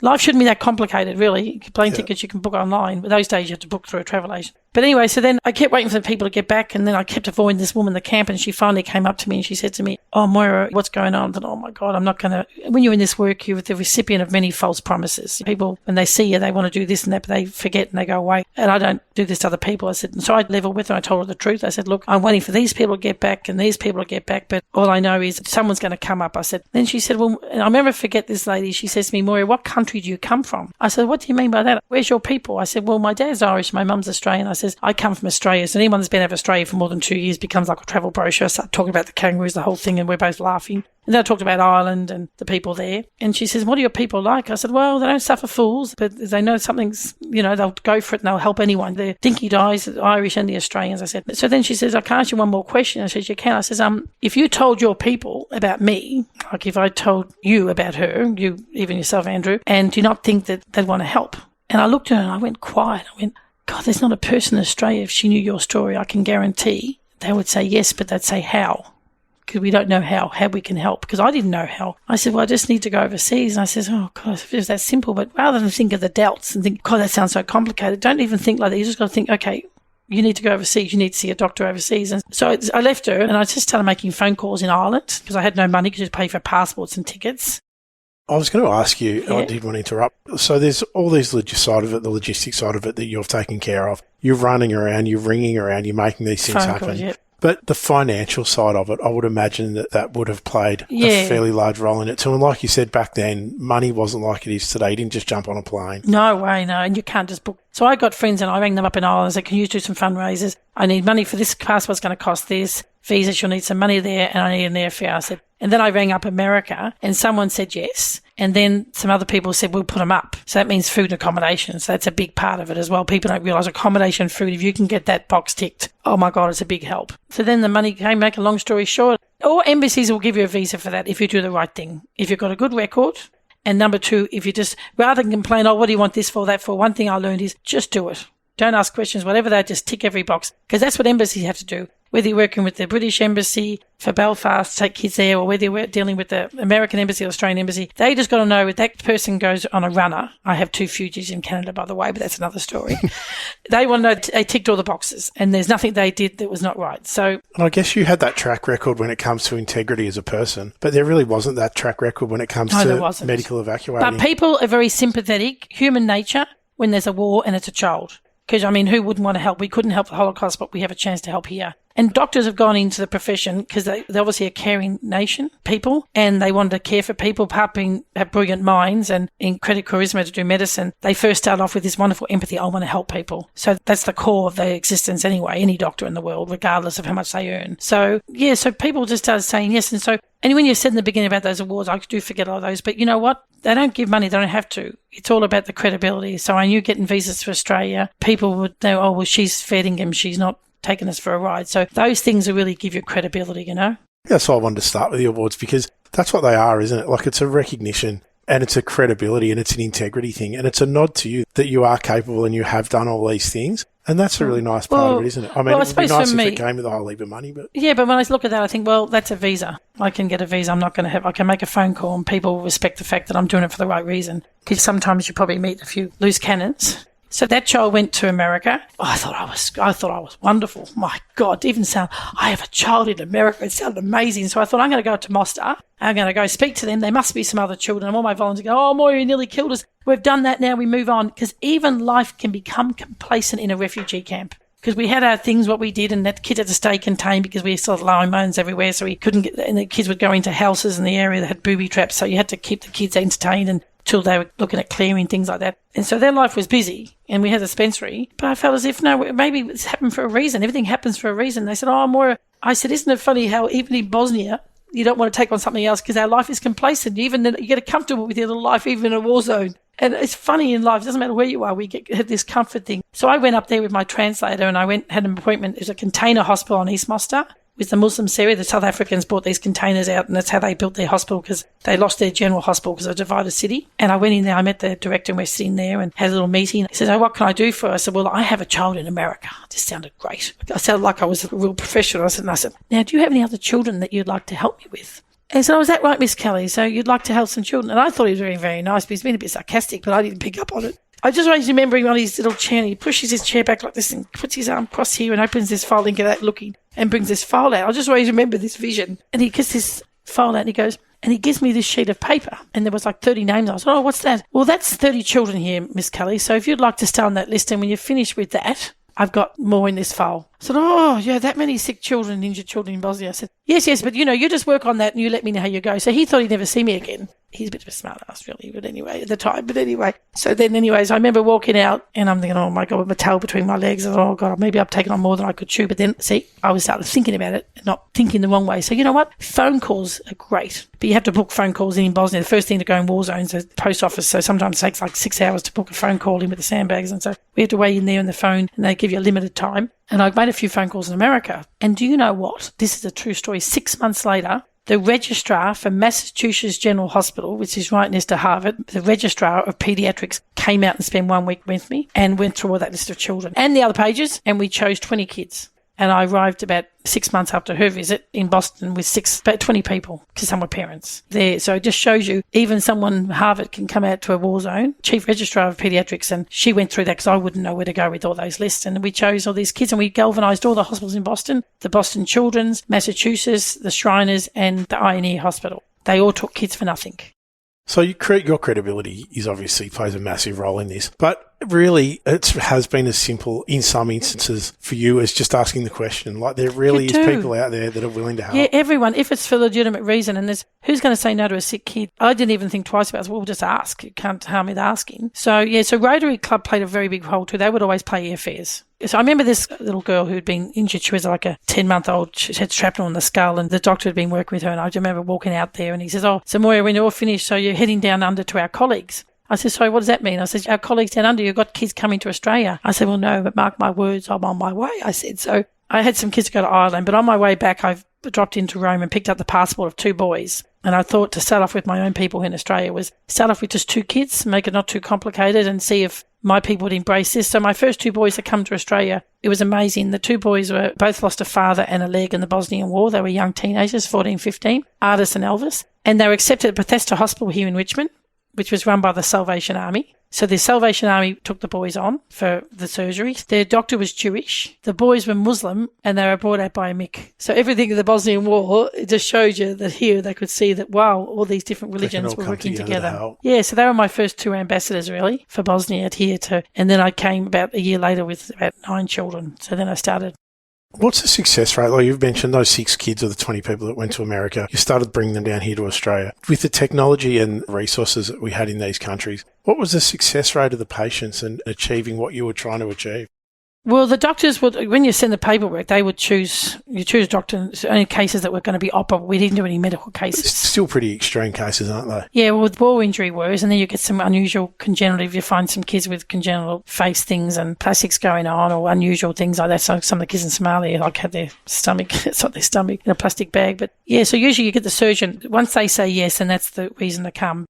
life shouldn't be that complicated, really. Plane tickets you can book online. But those days you have to book through a travel agent. But anyway, so then I kept waiting for the people to get back, and then I kept avoiding this woman in the camp, and she finally came up to me and she said to me, oh, Moira, what's going on? I thought, oh, my God, I'm not going to... When you're in this work, you're the recipient of many false promises. People, when they see you, they want to do this and that, but they forget and they go away. And I don't do this to other people. I said, and so I leveled with her. I told her the truth. I said, look, I'm waiting for these people to get back and these people to get back, but all I know is someone's going to come up. I said, then she said, well, and I'll never forget this lady. She says to me, Moira, what country do you come from? I said, what do you mean by that? Where's your people? I said, well, my dad's Irish, my mum's Australian. I says, I come from Australia. So anyone that's been out of Australia for more than 2 years becomes like a travel brochure. I start talking about the kangaroos, the whole thing, and we're both laughing. And then I talked about Ireland and the people there. And she says, what are your people like? I said, well, they don't suffer fools, but they know something's, they'll go for it and they'll help anyone. They're dinky dies, the Irish and the Australians, I said. So then she says, I can ask you one more question. I said, you can. I says, if you told your people about me, like if I told you about her, you, even yourself, Andrew, and do you not think that they'd want to help? And I looked at her and I went quiet. I went, God, there's not a person in Australia, if she knew your story, I can guarantee they would say yes, but they'd say how. Because we don't know how we can help. Because I didn't know how. I said, well, I just need to go overseas. And I said, oh, God, if it was that simple. But rather than think of the doubts and think, God, that sounds so complicated, don't even think like that. You just got to think, okay, you need to go overseas. You need to see a doctor overseas. And so I left her and I just started making phone calls in Ireland because I had no money to pay for passports and tickets. I was going to ask you, I did want to interrupt. So there's all these side of it, the logistics side of it that you've taken care of. You're running around, you're ringing around, you're making these things happen. Calls, yep. But the financial side of it, I would imagine that would have played a fairly large role in it too. And like you said back then, money wasn't like it is today. You didn't just jump on a plane. No way, no. And you can't just book. So I got friends and I rang them up in Ireland and said, can you do some fundraisers? I need money for this passport's going to cost this. Visas, you'll need some money there, and I need an airfare. I said, and then I rang up America and someone said yes. And then some other people said, we'll put them up. So that means food and accommodation. So that's a big part of it as well. People don't realise accommodation, food, if you can get that box ticked, oh my God, it's a big help. So then the money came, make a long story short. All embassies will give you a visa for that if you do the right thing. If you've got a good record. And number two, if you just, rather than complain, oh, what do you want this for, that for? One thing I learned is just do it. Don't ask questions, whatever they just tick every box. Because that's what embassies have to do. Whether you're working with the British Embassy for Belfast, take kids there, or whether you're dealing with the American Embassy or Australian Embassy, they just got to know if that person goes on a runner. I have 2 fugitives in Canada, by the way, but that's another story. They want to know they ticked all the boxes and there's nothing they did that was not right. So, and I guess you had that track record when it comes to integrity as a person, but there really wasn't that track record when it comes to medical evacuating. But people are very sympathetic, human nature, when there's a war and it's a child. Because, I mean, who wouldn't want to help? We couldn't help the Holocaust, but we have a chance to help here. And doctors have gone into the profession because they're obviously a caring nation, people, and they wanted to care for people. Papin have brilliant minds and incredible charisma to do medicine. They first start off with this wonderful empathy. I want to help people. So that's the core of their existence anyway, any doctor in the world, regardless of how much they earn. So, yeah, so people just started saying yes. And when you said in the beginning about those awards, I do forget all those. But you know what? They don't give money. They don't have to. It's all about the credibility. So I knew getting visas to Australia, people would know, oh, well, she's feeding him. She's not taking us for a ride. So those things will really give you credibility, you know? That's why I wanted to start with the awards, because that's what they are, isn't it? Like, it's a recognition and it's a credibility and it's an integrity thing. And it's a nod to you that you are capable and you have done all these things. And that's a really nice part of it, isn't it? I mean, it would be nice if it came with a whole heap of money, but... Yeah, but when I look at that, I think, well, that's a visa. I can get a visa. I'm not going to have... I can make a phone call and people respect the fact that I'm doing it for the right reason. Because sometimes you probably meet a few loose cannons. So that child went to America. Oh, I thought I was wonderful. My God, to even sound, I have a child in America. It sounded amazing. So I thought, I'm going to go to Mostar. I'm going to go speak to them. There must be some other children. And all my volunteers go, oh, Moira, you nearly killed us. We've done that now. We move on. Because even life can become complacent in a refugee camp. Because we had our things, what we did, and that kids had to stay contained because we saw hormones everywhere, so we couldn't get, and the kids would go into houses in the area that had booby traps, so you had to keep the kids entertained, and till they were looking at clearing, things like that. And so their life was busy, and we had a dispensary. But I felt as if, no, maybe it's happened for a reason. Everything happens for a reason. They said, oh, Moira, I said, isn't it funny how even in Bosnia, you don't want to take on something else because our life is complacent. You get comfortable with your little life, even in a war zone. And it's funny in life, it doesn't matter where you are, we have this comfort thing. So I went up there with my translator and had an appointment. It was a container hospital on East Mostar with the Muslim Syria. The South Africans brought these containers out, and that's how they built their hospital, because they lost their general hospital because of a divided city. And I went in there, I met the director, and we're sitting there and had a little meeting. He said, oh, what can I do for her? I said, well, I have a child in America. This sounded great. I sounded like I was a real professional. I said, now, do you have any other children that you'd like to help me with? And so, is that right, Miss Kelly? So you'd like to help some children? And I thought he was very, very nice, but he's been a bit sarcastic, but I didn't pick up on it. I just remember him on his little chair, and he pushes his chair back like this and puts his arm across here and opens this file and get out looking and brings this file out. I just always remember this vision. And he gets this file out and he goes, and he gives me this sheet of paper, and there was like 30 names. I said, oh, what's that? Well, that's 30 children here, Miss Kelly. So if you'd like to stay on that list, and when you're finished with that, I've got more in this file. I said, oh, yeah, that many sick children, injured children in Bosnia. I said, yes, but, you just work on that and you let me know how you go. So he thought he'd never see me again. He's a bit of a smart ass, really, but anyway, at the time. But anyway, so then anyways, I remember walking out and I'm thinking, oh, my God, with my tail between my legs. I thought, oh, God, maybe I've taken on more than I could chew. But then, see, I was started thinking about it and not thinking the wrong way. So you know what? Phone calls are great. But you have to book phone calls in Bosnia. The first thing to go in war zones is the post office. So sometimes it takes like 6 hours to book a phone call in with the sandbags. And so we have to wait in there on the phone, and they give you a limited time. And I've made a few phone calls in America. And do you know what? This is a true story. 6 months later, the registrar for Massachusetts General Hospital, which is right next to Harvard, the registrar of pediatrics came out and spent 1 week with me and went through all that list of children and the other pages, and we chose 20 kids. And I arrived about 6 months after her visit in Boston with about 20 people, because some were parents there. So it just shows you, even someone Harvard can come out to a war zone, chief registrar of pediatrics, and she went through that because I wouldn't know where to go with all those lists. And we chose all these kids, and we galvanised all the hospitals in Boston, the Boston Children's, Massachusetts, the Shriners, and the Eye Hospital. They all took kids for nothing. So your credibility is obviously plays a massive role in this, but really it has been as simple in some instances for you as just asking the question. Like, there really is people out there that are willing to help. Yeah, everyone, if it's for legitimate reason, and who's going to say no to a sick kid? I didn't even think twice about it. Well, we'll just ask. You can't harm with asking. So Rotary Club played a very big role too. They would always pay airfares. So I remember this little girl who'd been injured. She was like a 10-month-old. She had shrapnel in the skull, and the doctor had been working with her. And I remember walking out there, and he says, oh, so Moira, when you're all finished, so you're heading down under to our colleagues. I said, sorry, what does that mean? I said, our colleagues down under, you've got kids coming to Australia. I said, well, no, but mark my words, I'm on my way. I said, so I had some kids to go to Ireland, but on my way back, I dropped into Rome and picked up the passport of 2 boys. And I thought to start off with my own people in Australia was start off with just 2 kids, make it not too complicated, and see if my people would embrace this. So my first 2 boys that come to Australia, it was amazing. The 2 boys were both lost a father and a leg in the Bosnian War. They were young teenagers, 14, 15, Artis and Elvis. And they were accepted at Bethesda Hospital here in Richmond, which was run by the Salvation Army. So the Salvation Army took the boys on for the surgery. Their doctor was Jewish. The boys were Muslim, and they were brought out by a Mick. So everything in the Bosnian War, it just shows you that here they could see that, wow, all these different religions were working together. Yeah, so they were my first 2 ambassadors, really, for Bosnia here too. And then I came about a year later with about 9 children. So then I started. What's the success rate? Like, you've mentioned those 6 kids or the 20 people that went to America. You started bringing them down here to Australia. With the technology and resources that we had in these countries, what was the success rate of the patients and achieving what you were trying to achieve? Well, the doctors would, when you send the paperwork, they would choose doctors, only cases that were going to be operable. We didn't do any medical cases. It's still pretty extreme cases, aren't they? Yeah, well, with war injury woes, and then you get some unusual congenital, if you find some kids with congenital face things and plastics going on or unusual things like that. So some of the kids in Somalia, like, had their stomach, it's not their stomach, in a plastic bag. But yeah, so usually you get the surgeon, once they say yes, and that's the reason to come.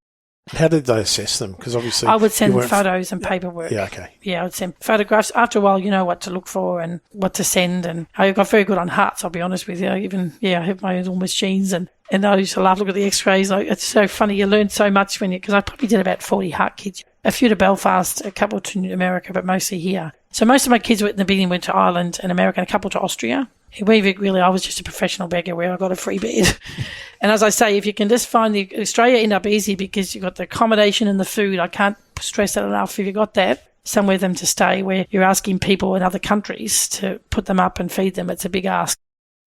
How did they assess them? Because obviously I would send photos and paperwork. Yeah, okay. Yeah, I would send photographs. After a while, you know what to look for and what to send. And I got very good on hearts, I'll be honest with you. I have my own machines, and I used to love looking at the x-rays. It's so funny. You learn so much because I probably did about 40 heart kids. A few to Belfast, a couple to America, but mostly here. So most of my kids in the beginning went to Ireland and America, and a couple to Austria. Really, I was just a professional beggar where I got a free bed. And as I say, if you can just find Australia end up easy because you've got the accommodation and the food. I can't stress that enough. If you've got that, somewhere for them to stay where you're asking people in other countries to put them up and feed them, it's a big ask.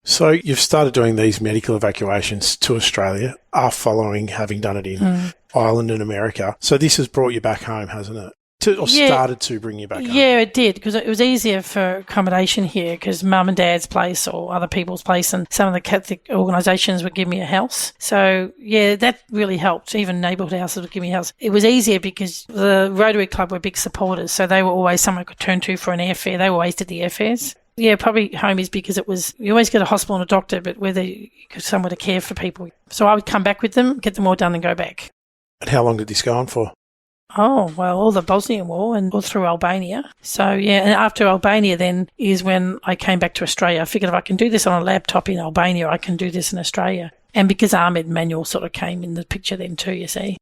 So you've started doing these medical evacuations to Australia following having done it in Ireland and America. So this has brought you back home, hasn't it? Started to bring you back home. Yeah, it did, because it was easier for accommodation here because mum and dad's place or other people's place, and some of the Catholic organisations would give me a house. So, yeah, that really helped. Even neighbourhood houses would give me a house. It was easier because the Rotary Club were big supporters, so they were always someone I could turn to for an airfare. They always did the airfares. Yeah, probably home is because it was, you always get a hospital and a doctor, but whether you got somewhere to care for people. So I would come back with them, get them all done and go back. And how long did this go on for? Oh, well, all the Bosnian War and all through Albania. So, yeah, and after Albania then is when I came back to Australia. I figured if I can do this on a laptop in Albania, I can do this in Australia. And because Ahmed and Emmanuel sort of came in the picture then too, you see.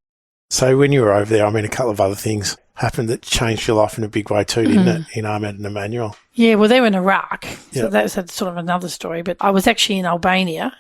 So when you were over there, I mean, a couple of other things happened that changed your life in a big way too, didn't it, in Ahmed and Emmanuel? Yeah, well, they were in Iraq. So that's sort of another story. But I was actually in Albania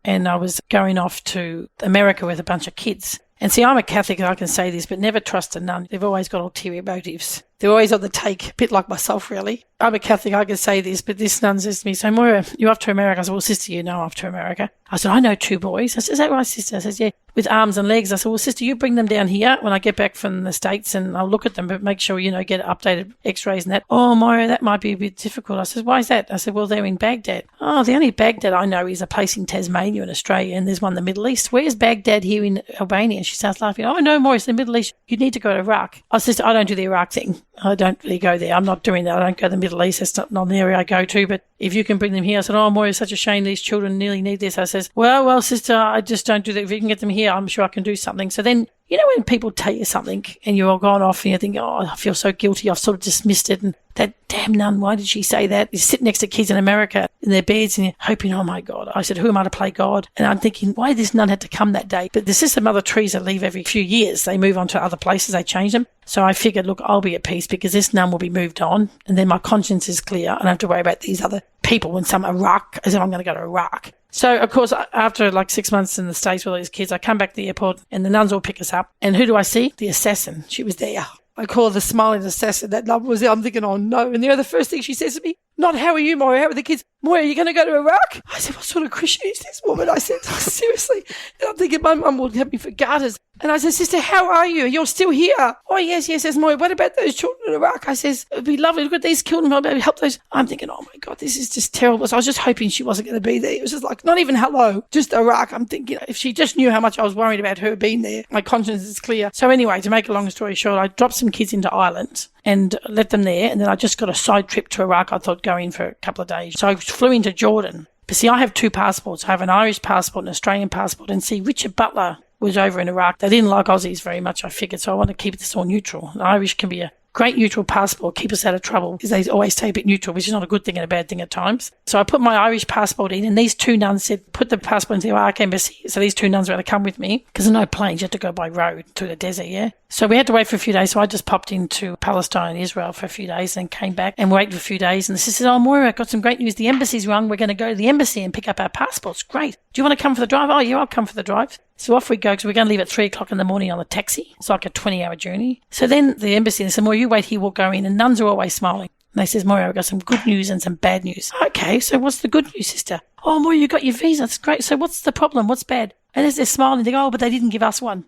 and I was going off to America with a bunch of kids. And see, I'm a Catholic, and I can say this, but never trust a nun. They've always got ulterior motives. They're always on the take, a bit like myself, really. I'm a Catholic, I can say this, but this nun says to me, so Moira, you're off to America. I said, well, sister, you know I'm off to America. I said, I know 2 boys. I said, is that right, sister? I said, yeah, with arms and legs. I said, well, sister, you bring them down here when I get back from the States and I'll look at them, but make sure, get updated x-rays and that. Oh, Moira, that might be a bit difficult. I said, why is that? I said, well, they're in Baghdad. Oh, the only Baghdad I know is a place in Tasmania in Australia, and there's one in the Middle East. Where's Baghdad here in Albania? And she starts laughing. Oh, no, Moira, it's in the Middle East. You need to go to Iraq. I said, I don't do the Iraq thing. I don't really go there. I'm not doing that. I don't go to the Middle East. That's not an area I go to. But if you can bring them here, I said, oh, Moira, it's such a shame these children nearly need this. I says, well, sister, I just don't do that. If you can get them here, I'm sure I can do something. So then, when people tell you something and you're all gone off and you think, oh, I feel so guilty. I've sort of dismissed it. And that damn nun, why did she say that? You sit next to kids in America in their beds and you're hoping, oh my God. I said, who am I to play God? And I'm thinking, why this nun had to come that day? But the sister Mother Teresa leave every few years. They move on to other places. They change them. So I figured, look, I'll be at peace because this nun will be moved on. And then my conscience is clear. I don't have to worry about these other people when some Iraq, as if I'm going to go to Iraq. So, of course, after like 6 months in the States with all these kids, I come back to the airport and the nuns all pick us up. And who do I see? The assassin. She was there. I call her the smiling assassin. That nun was there. I'm thinking, oh no. And the first thing she says to me, not how are you, Moira? How are the kids? Moira, are you going to go to Iraq? I said, what sort of Christian is this woman? I said, seriously. And I'm thinking my mum will have me for garters. And I said, sister, how are you? You're still here. Oh, yes. Says Moira, what about those children in Iraq? I says, it'd be lovely. Look at these children. I'll be able to help those. I'm thinking, oh my God, this is just terrible. So I was just hoping she wasn't going to be there. It was just like, not even hello, just Iraq. I'm thinking, if she just knew how much I was worried about her being there, my conscience is clear. So anyway, to make a long story short, I dropped some kids into Ireland and let them there. And then I just got a side trip to Iraq. I thought go in for a couple of days. So I flew into Jordan. But see, I have 2 passports. I have an Irish passport and an Australian passport. And see, Richard Butler was over in Iraq. They didn't like Aussies very much, I figured. So I want to keep this all neutral. The Irish can be a great neutral passport, keep us out of trouble, because they always stay a bit neutral, which is not a good thing and a bad thing at times. So I put my Irish passport in, and these 2 nuns said, put the passport into the Iraq embassy. So these 2 nuns were going to come with me, because there are no planes. You have to go by road through the desert, yeah? So we had to wait for a few days. So I just popped into Palestine and Israel for a few days, then came back and waited for a few days. And the sister said, oh, Moira, I've got some great news. The embassy's rung. We're going to go to the embassy and pick up our passports. Great. Do you want to come for the drive? Oh, yeah, I'll come for the drive. So off we go, because we're going to leave at 3 o'clock in the morning on a taxi. It's like a 20-hour journey. So then the embassy, they said, Moira, you wait here, we'll go in. And nuns are always smiling. And they says, Moira, I've got some good news and some bad news. Okay, so what's the good news, sister? Oh, Moira, you got your visa. That's great. So what's the problem? What's bad? And as they're smiling, they go, oh, but they didn't give us one.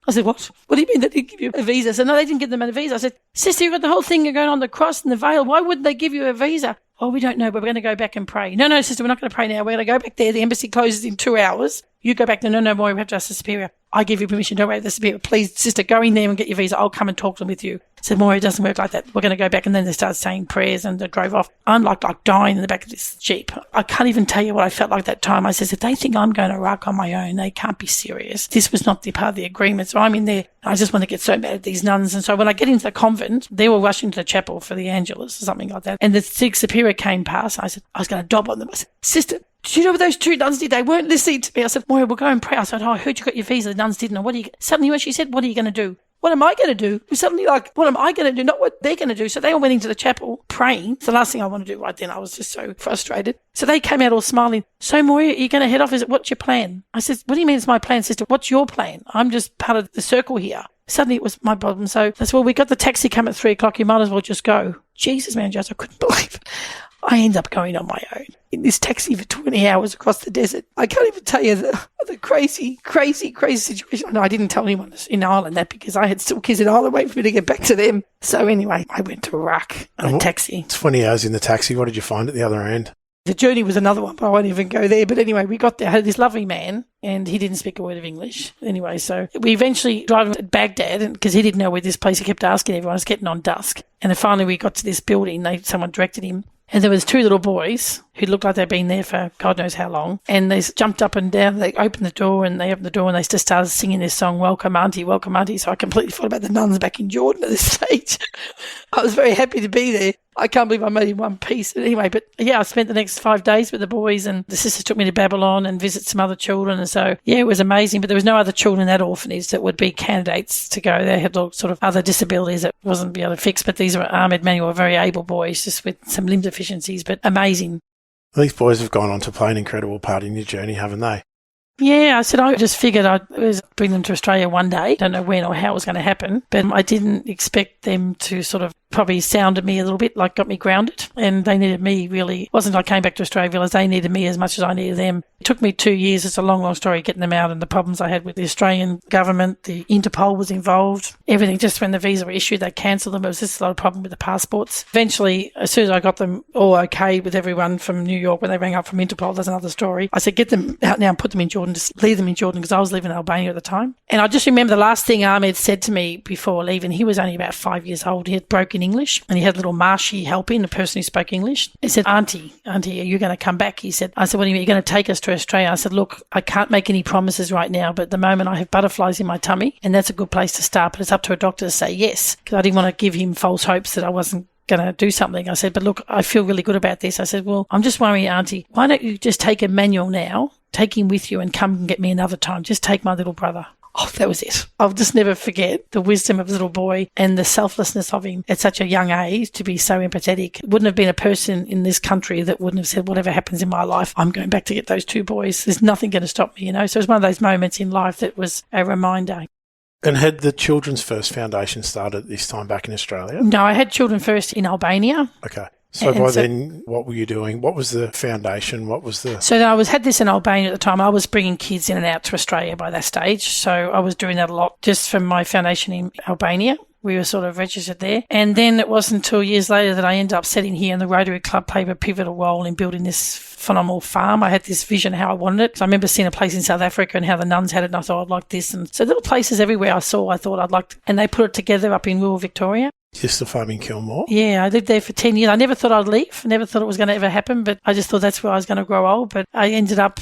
I said, what? What do you mean they didn't give you a visa? I said, no, they didn't give them a visa. I said, sister, you've got the whole thing going on, the cross and the veil. Why wouldn't they give you a visa? Oh, we don't know, but we're going to go back and pray. No, sister, we're not going to pray now. We're going to go back there. The embassy closes in 2 hours. You go back there. No, Moira, we have to ask the superior. I give you permission. Don't wait for the superior. Please, sister, go in there and get your visa. I'll come and talk to them with you. I said, Moira, it doesn't work like that. We're going to go back. And then they started saying prayers and they drove off. I'm like dying in the back of this Jeep. I can't even tell you what I felt like that time. I said, if they think I'm going to Iraq on my own, they can't be serious. This was not the part of the agreement. So I'm in there. I just want to get so mad at these nuns. And so when I get into the convent, they were rushing to the chapel for the Angelus or something like that. And the Sikh superior came past. I said, I was going to dob on them. I said, sister, did you know what those 2 nuns did? They weren't listening to me. I said, Moira, we'll go and pray. I said, oh, I heard you got your visa. The nuns didn't. And suddenly when she said, what are you going to do? What am I going to do? It was suddenly like, what am I going to do? Not what they're going to do. So they all went into the chapel praying. It's the last thing I want to do right then. I was just so frustrated. So they came out all smiling. So Moira, are you going to head off? What's your plan? I said, what do you mean it's my plan, sister? What's your plan? I'm just part of the circle here. Suddenly it was my problem. So I said, well, we got the taxi come at 3 o'clock. You might as well just go. Jesus, man, Jess, I couldn't believe it. I end up going on my own in this taxi for 20 hours across the desert. I can't even tell you the crazy situation. No, I didn't tell anyone in Ireland that because I had still kids in Ireland waiting for me to get back to them. So anyway, I went to Iraq on a taxi. 20 hours in the taxi. What did you find at the other end? The journey was another one, but I won't even go there. But anyway, we got there. I had this lovely man, and he didn't speak a word of English. Anyway, so we eventually drove to Baghdad because he didn't know where this place. He kept asking everyone. It was getting on dusk. And then finally we got to this building. Someone directed him. And there was two little boys who looked like they'd been there for God knows how long. And they jumped up and down. They opened the door and they just started singing this song, Welcome Auntie, Welcome Auntie. So I completely forgot about the nuns back in Jordan at this stage. I was very happy to be there. I can't believe I made in one piece. Anyway, but yeah, I spent the next 5 days with the boys, and the sisters took me to Babylon and visit some other children. And so, yeah, it was amazing. But there was no other children in that orphanage that would be candidates to go. They had all sort of other disabilities that wasn't be able to fix. But these were Ahmed and Emmanuel, very able boys, just with some limb deficiencies, but amazing. These boys have gone on to play an incredible part in your journey, haven't they? Yeah, I just figured I'd bring them to Australia one day. Don't know when or how it was going to happen, but I didn't expect them to sort of probably sounded me a little bit, like got me grounded, and they needed me really. It wasn't I came back to Australia, realised they needed me as much as I needed them. It took me 2 years. It's a long story getting them out and the problems I had with the Australian government. The Interpol was involved. Everything, just when the visa were issued, they cancelled them. It was just a lot of problem with the passports. Eventually, as soon as I got them all okay with everyone from New York, when they rang up from Interpol, there's another story. I said, get them out now and put them in Jordan. Just leave them in Jordan, because I was living in Albania at the time. And I just remember the last thing Ahmed said to me before leaving. He was only about 5 years old. He had broken English, and he had a little Marshy helping, the person who spoke English. He said, Auntie, are you going to come back? I said, what do you mean? You're going to take us to Australia? I said, look, I can't make any promises right now, but at the moment I have butterflies in my tummy, and that's a good place to start. But it's up to a doctor to say yes, because I didn't want to give him false hopes that I wasn't going to do something. I said, but look, I feel really good about this. I said, well, I'm just worrying, Auntie, why don't you just take Emmanuel now, take him with you and come and get me another time. Just take my little brother. Oh, that was it. I'll just never forget the wisdom of the little boy and the selflessness of him at such a young age to be so empathetic. Wouldn't have been a person in this country that wouldn't have said, whatever happens in my life, I'm going back to get those two boys. There's nothing going to stop me, So it was one of those moments in life that was a reminder. And had the Children's First Foundation started at this time back in Australia? No, I had Children First in Albania. Okay. So then, what were you doing? What was the foundation? What was the... So I had this in Albania at the time. I was bringing kids in and out to Australia by that stage. So I was doing that a lot just from my foundation in Albania. We were sort of registered there. And then it wasn't until years later that I ended up sitting here, and the Rotary Club played a pivotal role in building this phenomenal farm. I had this vision how I wanted it. So I remember seeing a place in South Africa and how the nuns had it, and I thought I'd like this. And so little places everywhere I saw, I thought I'd like to, and they put it together up in rural Victoria. Just the farm in Kilmore? Yeah, I lived there for 10 years. I never thought I'd leave. I never thought it was going to ever happen, but I just thought that's where I was going to grow old. But I ended up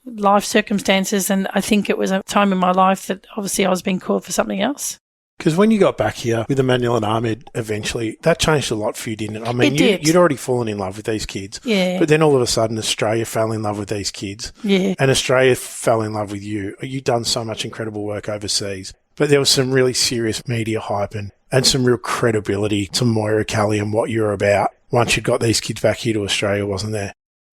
life circumstances, and I think it was a time in my life that obviously I was being called for something else. Because when you got back here with Emmanuel and Ahmed, eventually, that changed a lot for you, didn't it? I mean, you'd already fallen in love with these kids. Yeah. But then all of a sudden, Australia fell in love with these kids. Yeah. And Australia fell in love with you. You'd done so much incredible work overseas. But there was some really serious media hype and some real credibility to Moira Kelly and what you're about once you'd got these kids back here to Australia, wasn't there?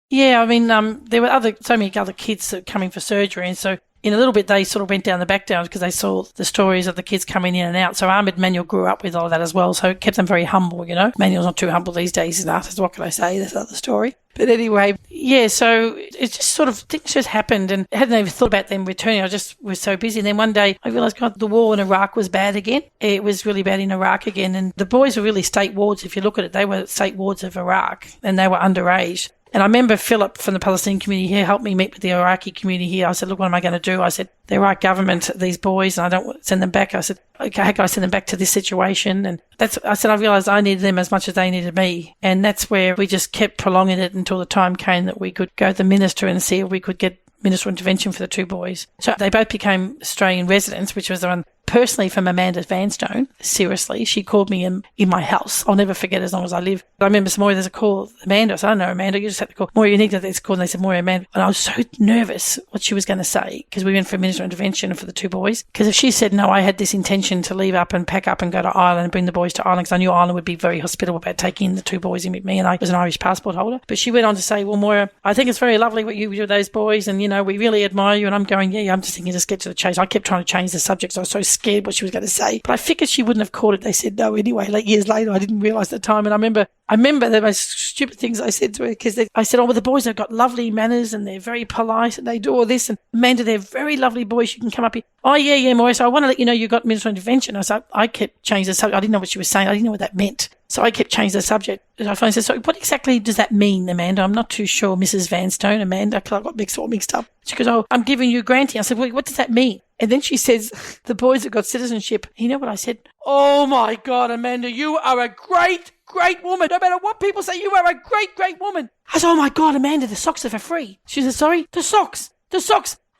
Yeah, I mean, there were so many other kids that were coming for surgery, and so in a little bit, they sort of went down the back down because they saw the stories of the kids coming in and out. So Ahmed and Emmanuel grew up with all of that as well. So it kept them very humble, Emmanuel's not too humble these days. He's an artist. What can I say? That's another story. But anyway, yeah, so it just sort of, things just happened, and I hadn't even thought about them returning. I just was so busy. And then one day I realised, God, the war in Iraq was bad again. It was really bad in Iraq again. And the boys were really state wards. If you look at it, they were state wards of Iraq, and they were underage. And I remember Philip from the Palestinian community here helped me meet with the Iraqi community here. I said, look, what am I going to do? I said, the Iraq government, these boys, and I don't want to send them back. I said, okay, how can I send them back to this situation? And I said, I realised I needed them as much as they needed me. And that's where we just kept prolonging it until the time came that we could go to the minister and see if we could get ministerial intervention for the two boys. So they both became Australian residents, which was the one personally from Amanda Vanstone. Seriously, she called me in my house. I'll never forget as long as I live. I remember, Moira, there's a call. Amanda, I said, I don't know, Amanda, you just had to call. Moira, you need to get this call. And they said, Moira, Amanda. And I was so nervous what she was going to say, because we went for ministerial intervention for the two boys. Because if she said, no, I had this intention to leave up and pack up and go to Ireland and bring the boys to Ireland, because I knew Ireland would be very hospitable about taking the two boys in with me, and I was an Irish passport holder. But she went on to say, well, Moira, I think it's very lovely what you do with those boys, and, we really admire you. And I'm going, yeah, I'm just thinking, just get to the chase. I kept trying to change the subject. So I was so scared what she was going to say. But I figured she wouldn't have caught it. They said no anyway. Like years later, I didn't realise at the time. And I remember the most stupid things I said to her, because I said, oh, well, the boys have got lovely manners and they're very polite and they do all this. And Amanda, they're very lovely boys. You can come up here. Oh, yeah, Moira. So I want to let you know you got mental intervention. I kept changing the subject. I didn't know what she was saying. I didn't know what that meant. So I kept changing the subject. And I finally said, so what exactly does that mean, Amanda? I'm not too sure, Mrs. Vanstone, Amanda, because I got mixed up. She goes, oh, I'm giving you granting. I said, well, what does that mean? And then she says, the boys have got citizenship. You know what I said? Oh, my God, Amanda, you are a great woman. No matter what people say, you are a great woman. I said, oh, my God, Amanda, the socks are for free. She said, sorry? The socks.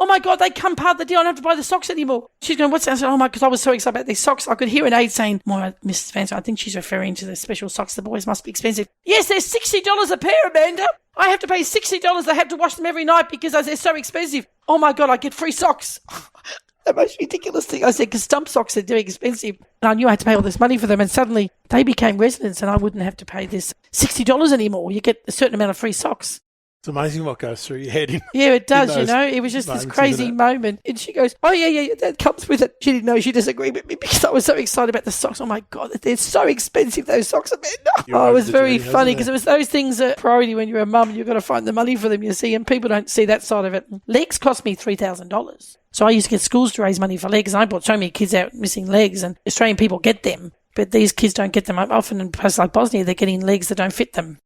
Oh, my God, they come part of the deal. I don't have to buy the socks anymore. She's going, what's that? I said, oh, my, because I was so excited about these socks. I could hear an aide saying, Mrs. Vanstone, I think she's referring to the special socks. The boys must be expensive. Yes, they're $60 a pair, Amanda. I have to pay $60. I have to wash them every night because they're so expensive. Oh, my God, I get free socks. The most ridiculous thing. I said, because stump socks are very expensive. And I knew I had to pay all this money for them. And suddenly they became residents and I wouldn't have to pay this $60 anymore. You get a certain amount of free socks. It's amazing what goes through your head. Yeah, it does, It was just this crazy moment. And she goes, oh, yeah, that comes with it. She didn't know she disagreed with me because I was so excited about the socks. Oh, my God, they're so expensive, those socks, Amanda. It was very funny because it was those things that are priority when you're a mum. You've got to find the money for them, you see, and people don't see that side of it. Legs cost me $3,000. So I used to get schools to raise money for legs. And I brought so many kids out missing legs, and Australian people get them, but these kids don't get them. Often in places like Bosnia, they're getting legs that don't fit them.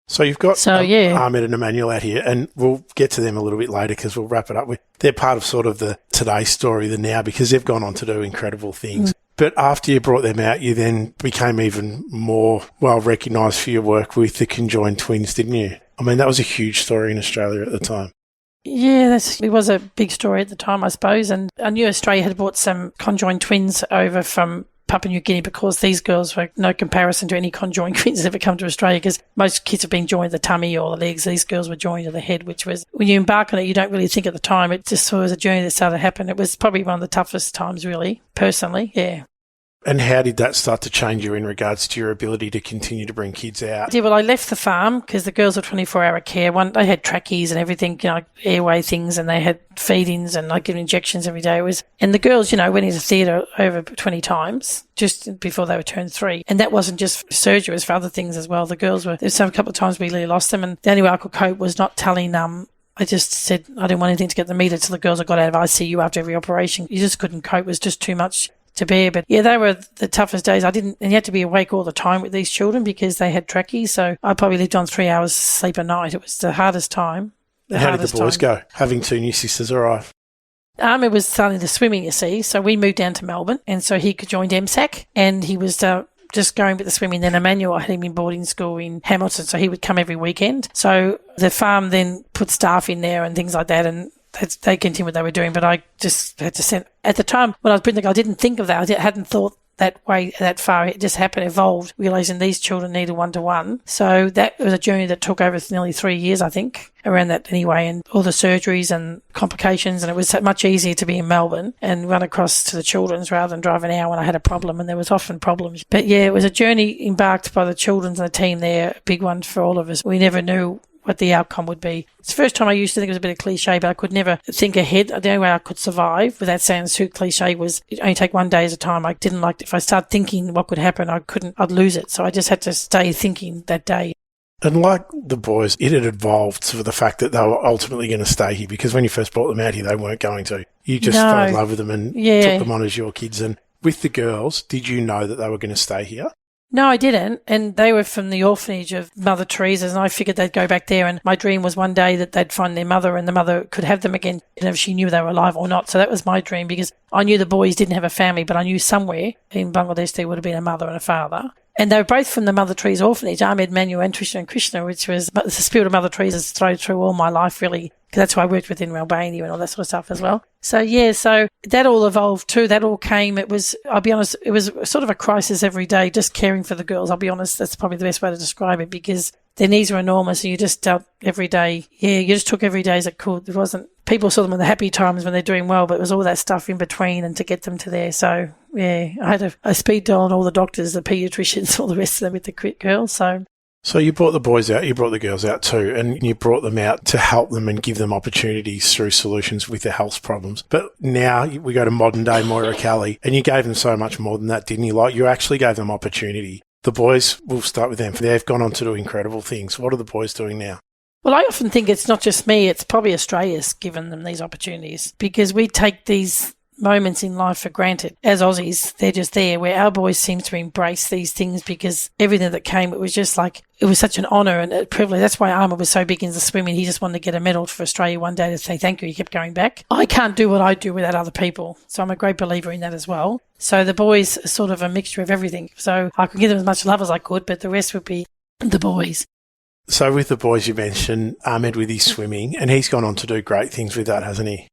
So you've got Ahmed and Emmanuel out here, and we'll get to them a little bit later because we'll wrap it up with. They're part of sort of the today's story, the now, because they've gone on to do incredible things. But after you brought them out, you then became even more well recognised for your work with the conjoined twins, didn't you? I mean, that was a huge story in Australia at the time. Yeah, it was a big story at the time, I suppose. And I knew Australia had brought some conjoined twins over from Papua New Guinea because these girls were no comparison to any conjoined twins that ever come to Australia, because most kids have been joined the tummy or the legs. These girls were joined to the head, which was, when you embark on it, you don't really think at the time. It just was a journey that started to happen. It was probably one of the toughest times, really, personally, yeah. And how did that start to change you in regards to your ability to continue to bring kids out? Yeah, well, I left the farm because the girls were 24-hour care. They had trackies and everything, airway things, and they had feed-ins, and I give injections every day. And the girls, went into theatre over 20 times just before they were turned 3. And that wasn't just for surgery, it was for other things as well. The girls there's a couple of times we really lost them, and the only way I could cope was not telling I just said I didn't want anything to get them either till the girls had got out of ICU after every operation. You just couldn't cope. It was just too much to bear. But yeah, they were the toughest days. And you had to be awake all the time with these children because they had trackies. So I probably lived on 3 hours sleep a night. It was the hardest time. How did the boys go? Having 2 new sisters arrive? Ahmed was starting to swimming, you see. So we moved down to Melbourne, and so he joined MSAC, and he was just going with the swimming. Then Emmanuel had him in boarding school in Hamilton, so he would come every weekend. So the farm then put staff in there and things like that, and they continued what they were doing, but I just had to send. At the time when I was pregnant, I didn't think of that. I hadn't thought that way, that far. It just happened, evolved, realising these children needed one-to-one. So that was a journey that took over nearly 3 years, I think, around that anyway, and all the surgeries and complications. And it was much easier to be in Melbourne and run across to the children's rather than drive an hour when I had a problem, and there was often problems. But yeah, it was a journey embarked by the children's and the team there, a big one for all of us. We never knew what the outcome would be. It's the first time I used to think it was a bit of cliche, but I could never think ahead. The only way I could survive without sounding too cliche was it only take one day at a time. I didn't like, if I started thinking what could happen, I'd lose it. So I just had to stay thinking that day. And like the boys, it had evolved for the fact that they were ultimately going to stay here, because when you first brought them out here, they weren't going to. You just fell in love with them and took them on as your kids. And with the girls, did you know that they were going to stay here? No, I didn't. And they were from the orphanage of Mother Teresa, and I figured they'd go back there. And my dream was one day that they'd find their mother and the mother could have them again, if she knew they were alive or not. So that was my dream, because I knew the boys didn't have a family, but I knew somewhere in Bangladesh there would have been a mother and a father. And they were both from the Mother Teresa orphanage, Ahmed and Emmanuel and Trishna and Krishna, which was the spirit of Mother Teresa's through all my life, really, because that's who I worked with in Albania and all that sort of stuff as well. So, yeah, so that all evolved too. That all came. It was, I'll be honest, it was sort of a crisis every day, just caring for the girls. I'll be honest, that's probably the best way to describe it, because their needs were enormous, and you just dealt every day. Yeah, you just took every day as it could. It wasn't, people saw them in the happy times when they're doing well, but it was all that stuff in between and to get them to there. So, yeah, I had a speed dial on all the doctors, the paediatricians, all the rest of them with the girls. So So you brought the boys out, you brought the girls out too, and you brought them out to help them and give them opportunities through solutions with their health problems. But now we go to modern day Moira Kelly, and you gave them so much more than that, didn't you? Like, you actually gave them opportunity. The boys, we'll start with them. They've gone on to do incredible things. What are the boys doing now? Well, I often think it's not just me, it's probably Australia's given them these opportunities, because we take these moments in life for granted. As Aussies, they're just there, where our boys seem to embrace these things because everything that came, it was just like, it was such an honour and a privilege. That's why Ahmed was so big into swimming. He just wanted to get a medal for Australia one day to say thank you. He kept going back. I can't do what I do without other people. So I'm a great believer in that as well. So the boys are sort of a mixture of everything. So I could give them as much love as I could, but the rest would be the boys. So with the boys, you mentioned Ahmed with his swimming, and he's gone on to do great things with that, hasn't he?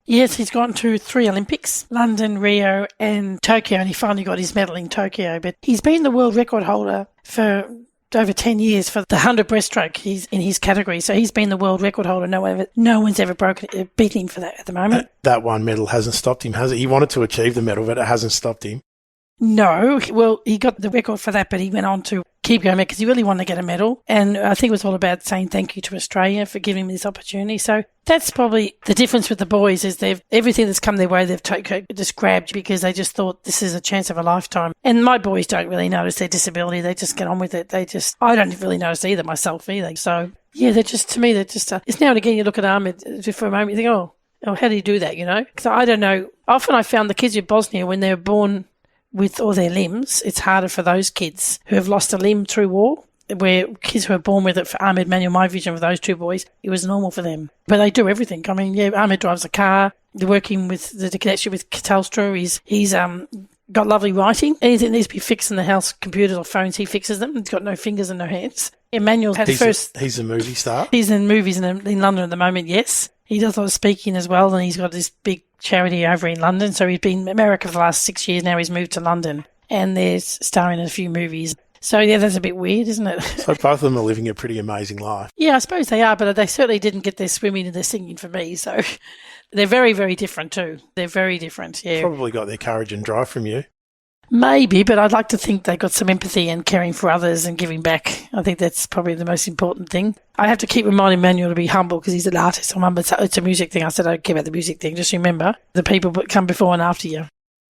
Yes, he's gone to 3 Olympics, London, Rio and Tokyo, and he finally got his medal in Tokyo. But he's been the world record holder for over 10 years for the 100 breaststroke. He's in his category, so he's been the world record holder. No one's ever beaten him for that at the moment. That one medal hasn't stopped him, has it? He wanted to achieve the medal, but it hasn't stopped him. No, well, he got the record for that, but he went on to keep going because he really wanted to get a medal. And I think it was all about saying thank you to Australia for giving him this opportunity. So that's probably the difference with the boys, is everything that's come their way, they've just grabbed because they just thought this is a chance of a lifetime. And my boys don't really notice their disability. They just get on with it. I don't really notice either myself either. So yeah, to me, it's now and again you look at Ahmed for a moment, you think, oh, how do you do that, you know? So I don't know. Often I found the kids in Bosnia, when they're born with all their limbs, it's harder for those kids who have lost a limb through war, where kids who are born with it. For Ahmed and Emmanuel, my vision of those two boys, it was normal for them. But they do everything. I mean, yeah, Ahmed drives a car. They're working with the connection with Telstra. He's got lovely writing. Anything that needs to be fixed in the house, computers or phones, he fixes them. He's got no fingers and no hands. Emmanuel had He's a movie star. He's in movies in London at the moment, yes. He does a lot of speaking as well, and he's got this big charity over in London. So he's been in America for the last 6 years. Now he's moved to London, and they're starring in a few movies. So yeah, that's a bit weird, isn't it? So both of them are living a pretty amazing life. Yeah, I suppose they are, but they certainly didn't get their swimming and their singing for me. So they're very, very different too. They're very different, yeah. Probably got their courage and drive from you. Maybe, but I'd like to think they got some empathy and caring for others and giving back. I think that's probably the most important thing. I have to keep reminding Emmanuel to be humble because he's an artist. It's a music thing. I said I don't care about the music thing. Just remember the people that come before and after you.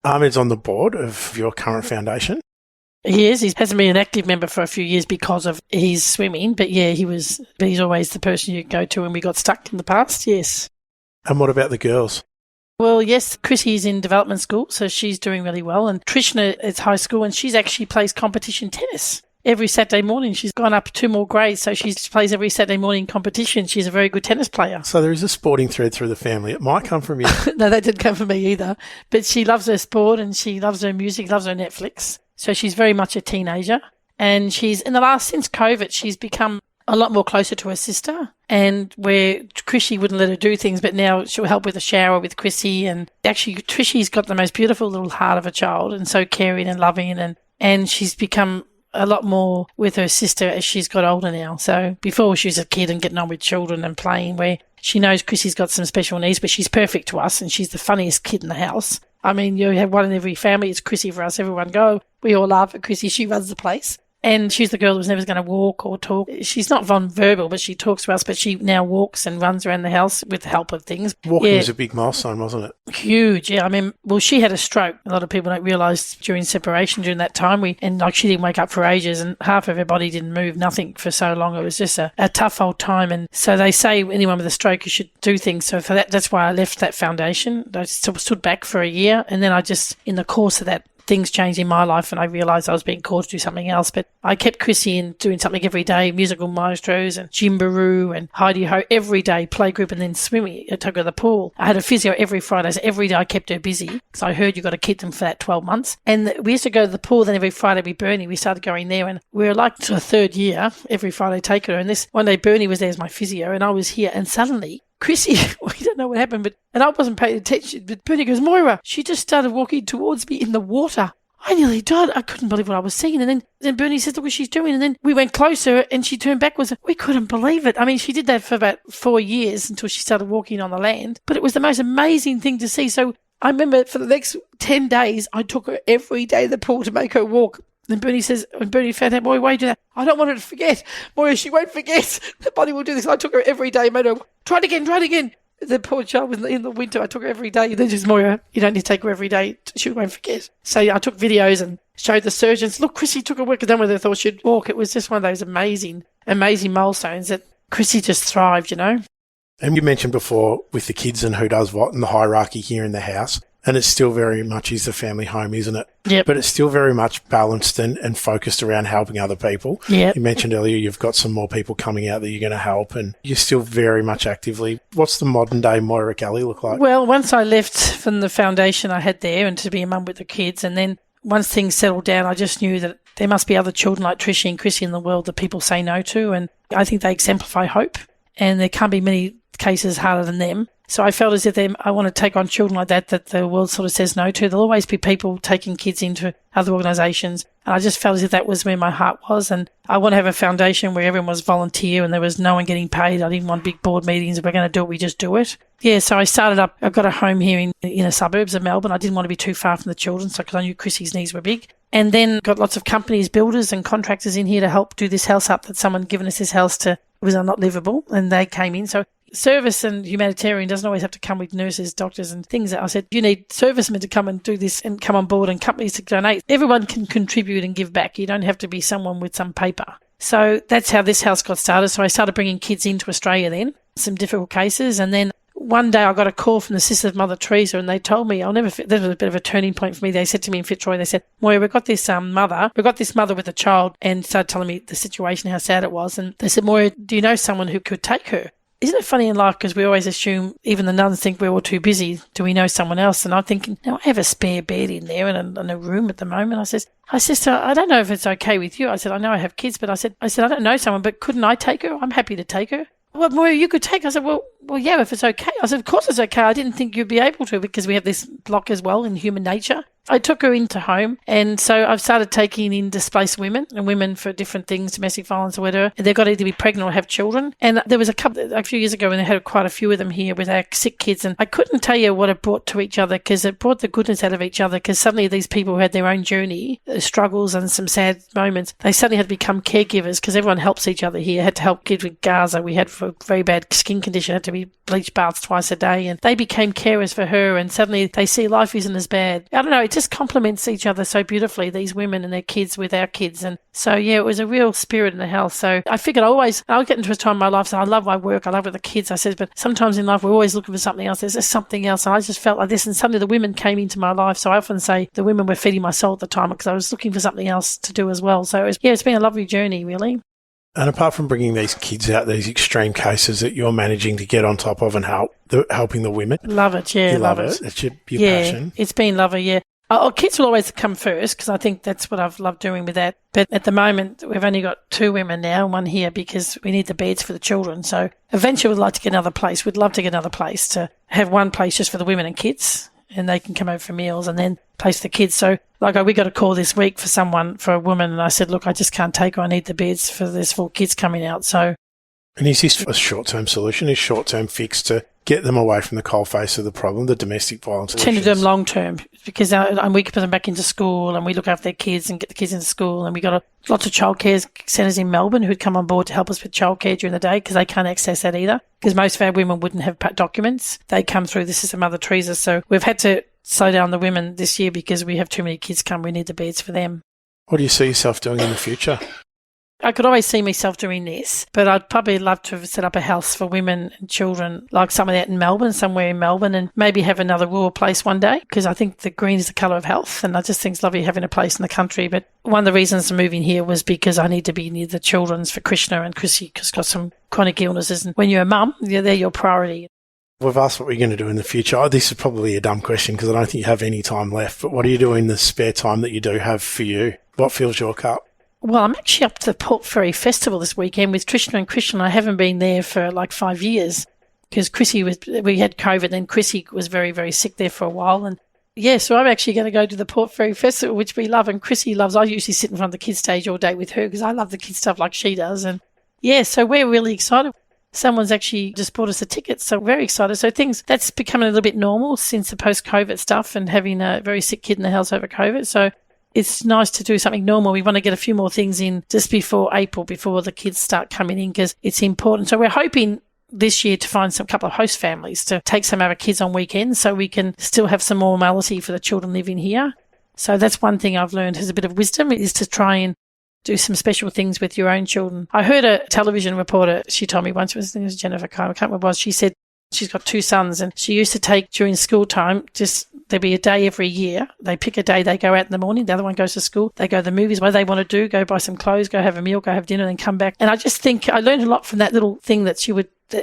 Ahmed's on the board of your current foundation. He is. He hasn't been an active member for a few years because of his swimming, but yeah, but he's always the person you go to when we got stuck in the past, yes. And what about the girls? Well, yes, Chrissy's in development school, so she's doing really well. And Trishna is high school, and she's actually plays competition tennis every Saturday morning. She's gone up 2 more grades, so she plays every Saturday morning competition. She's a very good tennis player. So there is a sporting thread through the family. It might come from you. No, that didn't come from me either. But she loves her sport, and she loves her music, loves her Netflix. So she's very much a teenager. And since COVID, she's become a lot more closer to her sister, and where Chrissy wouldn't let her do things, but now she'll help with the shower with Chrissy. And actually, Trishy's got the most beautiful little heart of a child, and so caring and loving, and she's become a lot more with her sister as she's got older now. So before she was a kid and getting on with children and playing, where she knows Chrissy's got some special needs, but she's perfect to us, and she's the funniest kid in the house. I mean, you have one in every family. It's Chrissy for us. Everyone go. We all laugh at Chrissy. She runs the place. And she's the girl that was never going to walk or talk. She's not verbal, but she talks to us, but she now walks and runs around the house with the help of things. Walking was a big milestone, wasn't it? Huge, yeah. I mean, well, she had a stroke. A lot of people don't realise during separation, during that time, she didn't wake up for ages, and half of her body didn't move, nothing for so long. It was just a tough old time. And so they say anyone with a stroke, you should do things. So for that's why I left that foundation. I stood back for a year, and then in the course of that, things changed in my life, and I realised I was being called to do something else. But I kept Chrissy in doing something every day, musical maestros and Jimbaroo and Heidi-Ho every day, playgroup, and then swimming. I took her to the pool. I had a physio every Friday, so every day I kept her busy because I heard you got to keep them for that 12 months. And we used to go to the pool, then every Friday with Bernie, we started going there, and we were like to the 3rd year, every Friday take her. And this one day Bernie was there as my physio, and I was here, and suddenly Chrissy, we don't know what happened, and I wasn't paying attention, but Bernie goes, Moira, she just started walking towards me in the water. I nearly died. I couldn't believe what I was seeing. And then Bernie says, look what she's doing. And then we went closer, and she turned backwards. We couldn't believe it. I mean, she did that for about 4 years until she started walking on the land. But it was the most amazing thing to see. So I remember for the next 10 days, I took her every day to the pool to make her walk. And Bernie found out, Moira, why you do that? I don't want her to forget. Moira, she won't forget. The body will do this. I took her every day, made her, try it again. The poor child was in the winter. I took her every day. And then just, Moira, you don't need to take her every day. She won't forget. So I took videos and showed the surgeons, look, Chrissy took her work. And then when they thought she'd walk, it was just one of those amazing milestones that Chrissy just thrived, And you mentioned before with the kids and who does what and the hierarchy here in the house. And it still very much is the family home, isn't it? Yep. But it's still very much balanced and focused around helping other people. Yep. You mentioned earlier you've got some more people coming out that you're going to help, and you're still very much actively. What's the modern day Moira Kelly look like? Well, once I left from the foundation I had there and to be a mum with the kids, and then once things settled down, I just knew that there must be other children like Trishna and Krishna in the world that people say no to, and I think they exemplify hope, and there can't be many cases harder than them. So I felt as if I want to take on children like that the world sort of says no to. There'll always be people taking kids into other organisations. And I just felt as if that was where my heart was. And I want to have a foundation where everyone was volunteer and there was no one getting paid. I didn't want big board meetings. If we're going to do it, we just do it. Yeah, so I started up. I've got a home here in the suburbs of Melbourne. I didn't want to be too far from the children because I knew Chrissy's needs were big. And then got lots of companies, builders and contractors in here to help do this house up that someone given us this house it was not livable. And they came in. So service and humanitarian doesn't always have to come with nurses, doctors and things. I said, you need servicemen to come and do this and come on board and companies to donate. Everyone can contribute and give back. You don't have to be someone with some paper. So that's how this house got started. So I started bringing kids into Australia then, some difficult cases. And then one day I got a call from the Sisters of Mother Teresa and they told me, that was a bit of a turning point for me. They said to me in Fitzroy, they said, Moira, we've got this mother with a child, and started telling me the situation, how sad it was. And they said, Moira, do you know someone who could take her? Isn't it funny in life because we always assume, even the nuns think we're all too busy. Do we know someone else? And I'm thinking, no, I have a spare bed in there and a room at the moment. I said, I don't know if it's okay with you. I said, I know I have kids, but I said, I don't know someone, but couldn't I take her? I'm happy to take her. Well, Moira, you could take her. I said, well, yeah, if it's okay. I said, of course it's okay. I didn't think you'd be able to because we have this block as well in human nature. I took her into home, and so I've started taking in displaced women and women for different things, domestic violence or whatever. They've got to either be pregnant or have children. And there was a few years ago when they had quite a few of them here with our sick kids, and I couldn't tell you what it brought to each other because it brought the goodness out of each other because suddenly these people who had their own journey, struggles and some sad moments, they suddenly had to become caregivers because everyone helps each other here. Had to help kids with Gaza. We had for very bad skin condition, had to be bleach baths twice a day, and they became carers for her, and suddenly they see life isn't as bad. I don't know, it just complements each other so beautifully, these women and their kids with our kids. And so, yeah, it was a real spirit in the house. So I figured I'll get into a time in my life, so I love my work, I love with the kids, I said, but sometimes in life we're always looking for something else. There's something else. And I just felt like this, and suddenly the women came into my life. So I often say the women were feeding my soul at the time because I was looking for something else to do as well. So it's been a lovely journey, really. And apart from bringing these kids out, these extreme cases that you're managing to get on top of and helping the women. Love it, yeah. You love it. It's your passion. It's been lovely, yeah. Our kids will always come first because I think that's what I've loved doing with that. But at the moment, we've only got 2 women now and 1 here because we need the beds for the children. So eventually we'd like to get another place. We'd love to get another place to have one place just for the women and kids, and they can come over for meals, and then place for the kids. So we got a call this week for a woman, and I said, look, I just can't take her. I need the beds for there's 4 kids coming out. So. And is this a short-term solution? Is short-term fix to get them away from the coalface of the problem, the domestic violence? Tend to do them long-term because we can put them back into school and we look after their kids and get the kids into school. And we got lots of childcare centres in Melbourne who'd come on board to help us with childcare during the day because they can't access that either because most of our women wouldn't have documents. They come through the Sisters of Mother Teresa. So we've had to slow down the women this year because we have too many kids come. We need the beds for them. What do you see yourself doing in the future? I could always see myself doing this, but I'd probably love to have set up a house for women and children, like some of that in Melbourne, somewhere in Melbourne, and maybe have another rural place one day, because I think the green is the colour of health, and I just think it's lovely having a place in the country. But one of the reasons for moving here was because I need to be near the children's for Krishna and Krishna, because got some chronic illnesses, and when you're a mum, they're your priority. We've asked what we're going to do in the future. This is probably a dumb question because I don't think you have any time left, but what do you do in the spare time that you do have for you? What fills your cup? Well, I'm actually up to the Port Fairy Festival this weekend with Trishna and Krishna. I haven't been there for like 5 years because we had COVID and Chrissy was very, very sick there for a while. And yeah, so I'm actually going to go to the Port Fairy Festival, which we love and Chrissy loves. I usually sit in front of the kids stage all day with her because I love the kids stuff like she does. And yeah, so we're really excited. Someone's actually just bought us a ticket, so we're very excited. So that's becoming a little bit normal since the post-COVID stuff and having a very sick kid in the house over COVID. So it's nice to do something normal. We want to get a few more things in just before April, before the kids start coming in, because it's important. So we're hoping this year to find some couple of host families to take some of our kids on weekends so we can still have some normality for the children living here. So that's one thing I've learned as a bit of wisdom, is to try and do some special things with your own children. I heard a television reporter, she told me once, I think it was Jennifer, I can't remember what it was, she said she's got 2 sons and she used to take during school time, just there'd be a day every year. They pick a day, they go out in the morning, the other one goes to school, they go to the movies, what they want to do, go buy some clothes, go have a meal, go have dinner, then come back. And I just think I learned a lot from that little thing that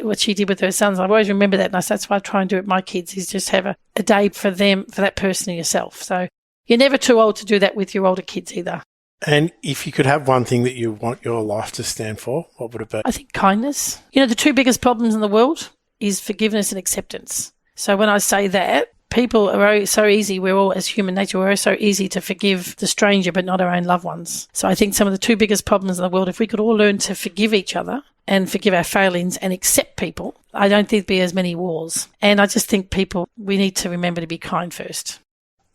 what she did with her sons. I always remember that, and that's why I try and do it with my kids, is just have a day for them, for that person and yourself. So you're never too old to do that with your older kids either. And if you could have one thing that you want your life to stand for, what would it be? I think kindness. The 2 biggest problems in the world is forgiveness and acceptance. So when I say that, people are so easy, we're all, as human nature, we're so easy to forgive the stranger but not our own loved ones. So I think some of the 2 biggest problems in the world, if we could all learn to forgive each other and forgive our failings and accept people, I don't think there'd be as many wars. And I just think we need to remember to be kind first.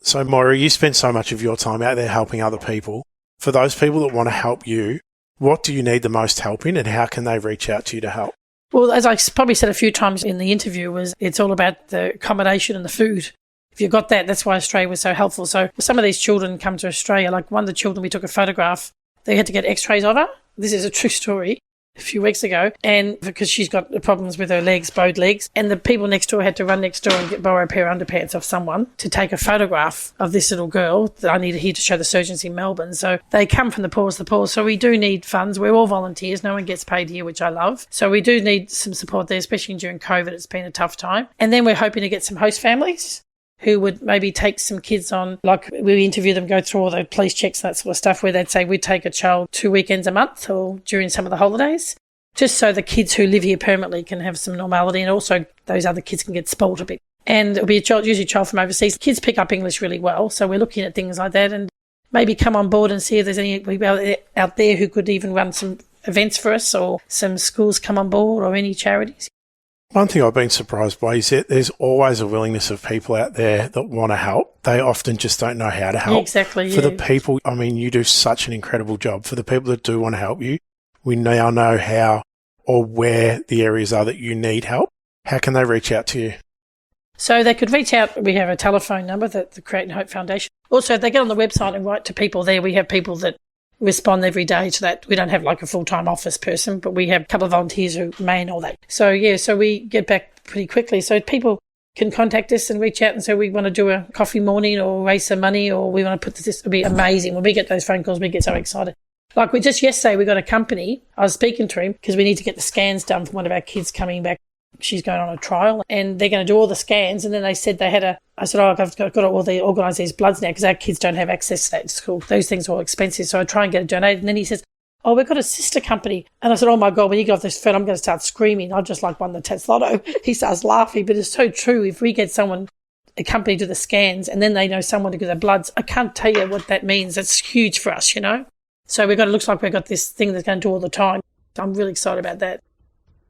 So Moira, you spend so much of your time out there helping other people. For those people that want to help you, what do you need the most help in, and how can they reach out to you to help? Well, as I probably said a few times in the interview, it's all about the accommodation and the food. If you've got that, that's why Australia was so helpful. So some of these children come to Australia, like one of the children, we took a photograph, they had to get x-rays of her. This is a true story. A few weeks ago, and because she's got problems with her legs, bowed legs, and the people next door had to run next door and borrow a pair of underpants off someone to take a photograph of this little girl that I needed here to show the surgeons in Melbourne. So they come from the poorest of the poor. So we do need funds. We're all volunteers. No one gets paid here, which I love. So we do need some support there, especially during COVID. It's been a tough time. And then we're hoping to get some host families who would maybe take some kids on, like we interview them, go through all the police checks, that sort of stuff, where they'd say we'd take a child 2 weekends a month or during some of the holidays, just so the kids who live here permanently can have some normality, and also those other kids can get spoilt a bit. And it'll be usually a child from overseas. Kids pick up English really well, so we're looking at things like that, and maybe come on board and see if there's any people out there who could even run some events for us, or some schools come on board, or any charities. One thing I've been surprised by is that there's always a willingness of people out there that want to help. They often just don't know how to help. Yeah, exactly. For the people, you do such an incredible job. For the people that do want to help you, we now know how or where the areas are that you need help. How can they reach out to you? So they could reach out. We have a telephone number, the Creating Hope Foundation. Also, they get on the website and write to people there. We have people that respond every day to that. We don't have like a full-time office person, but we have a couple of volunteers who man all that. So we get back pretty quickly. So people can contact us and reach out and say we want to do a coffee morning or raise some money, or we want to put this. It'll be amazing. When we get those phone calls, we get so excited. Like yesterday, we got a company. I was speaking to him because we need to get the scans done for one of our kids coming back. She's going on a trial, and they're going to do all the scans. And then they said I said, I've got to organise these bloods now because our kids don't have access to that at school. Those things are all expensive. So I try and get it donated. And then he says, we've got a sister company. And I said, oh my God, when you get off this phone, I'm going to start screaming. I just like won the Tats Lotto. He starts laughing, but it's so true. If we get a company to do the scans, and then they know someone to do the bloods, I can't tell you what that means. That's huge for us, So it looks like we've got this thing that's going to do all the time. I'm really excited about that.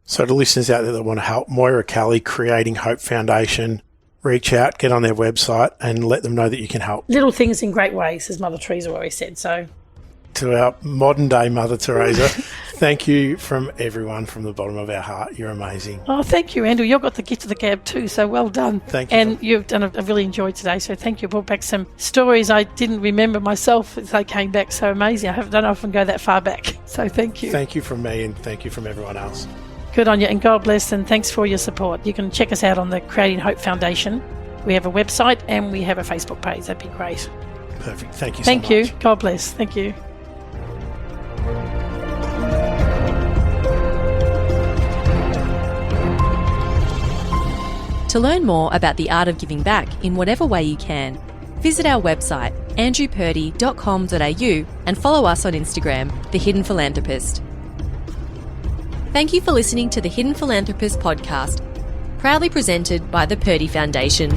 So to listeners out there that want to help, Moira Kelly, Creating Hope Foundation, reach out, get on their website and let them know that you can help. Little things in great ways, as Mother Teresa always said. So, to our modern day Mother Teresa, thank you from everyone from the bottom of our heart. You're amazing. Oh, thank you, Andrew. You've got the gift of the gab too, so well done. Thank you. And you've done I've really enjoyed today, so thank you. Brought back some stories I didn't remember myself as they came back. So amazing. I don't often go that far back. So thank you. Thank you from me, and thank you from everyone else. Good on you, and God bless, and thanks for your support. You can check us out on the Creating Hope Foundation. We have a website and we have a Facebook page. That'd be great. Perfect. Thank you so much. Thank you. God bless. Thank you. To learn more about the art of giving back in whatever way you can, visit our website andrewpurdy.com.au and follow us on Instagram, The Hidden Philanthropist. Thank you for listening to the Hidden Philanthropist podcast, proudly presented by the Purdy Foundation.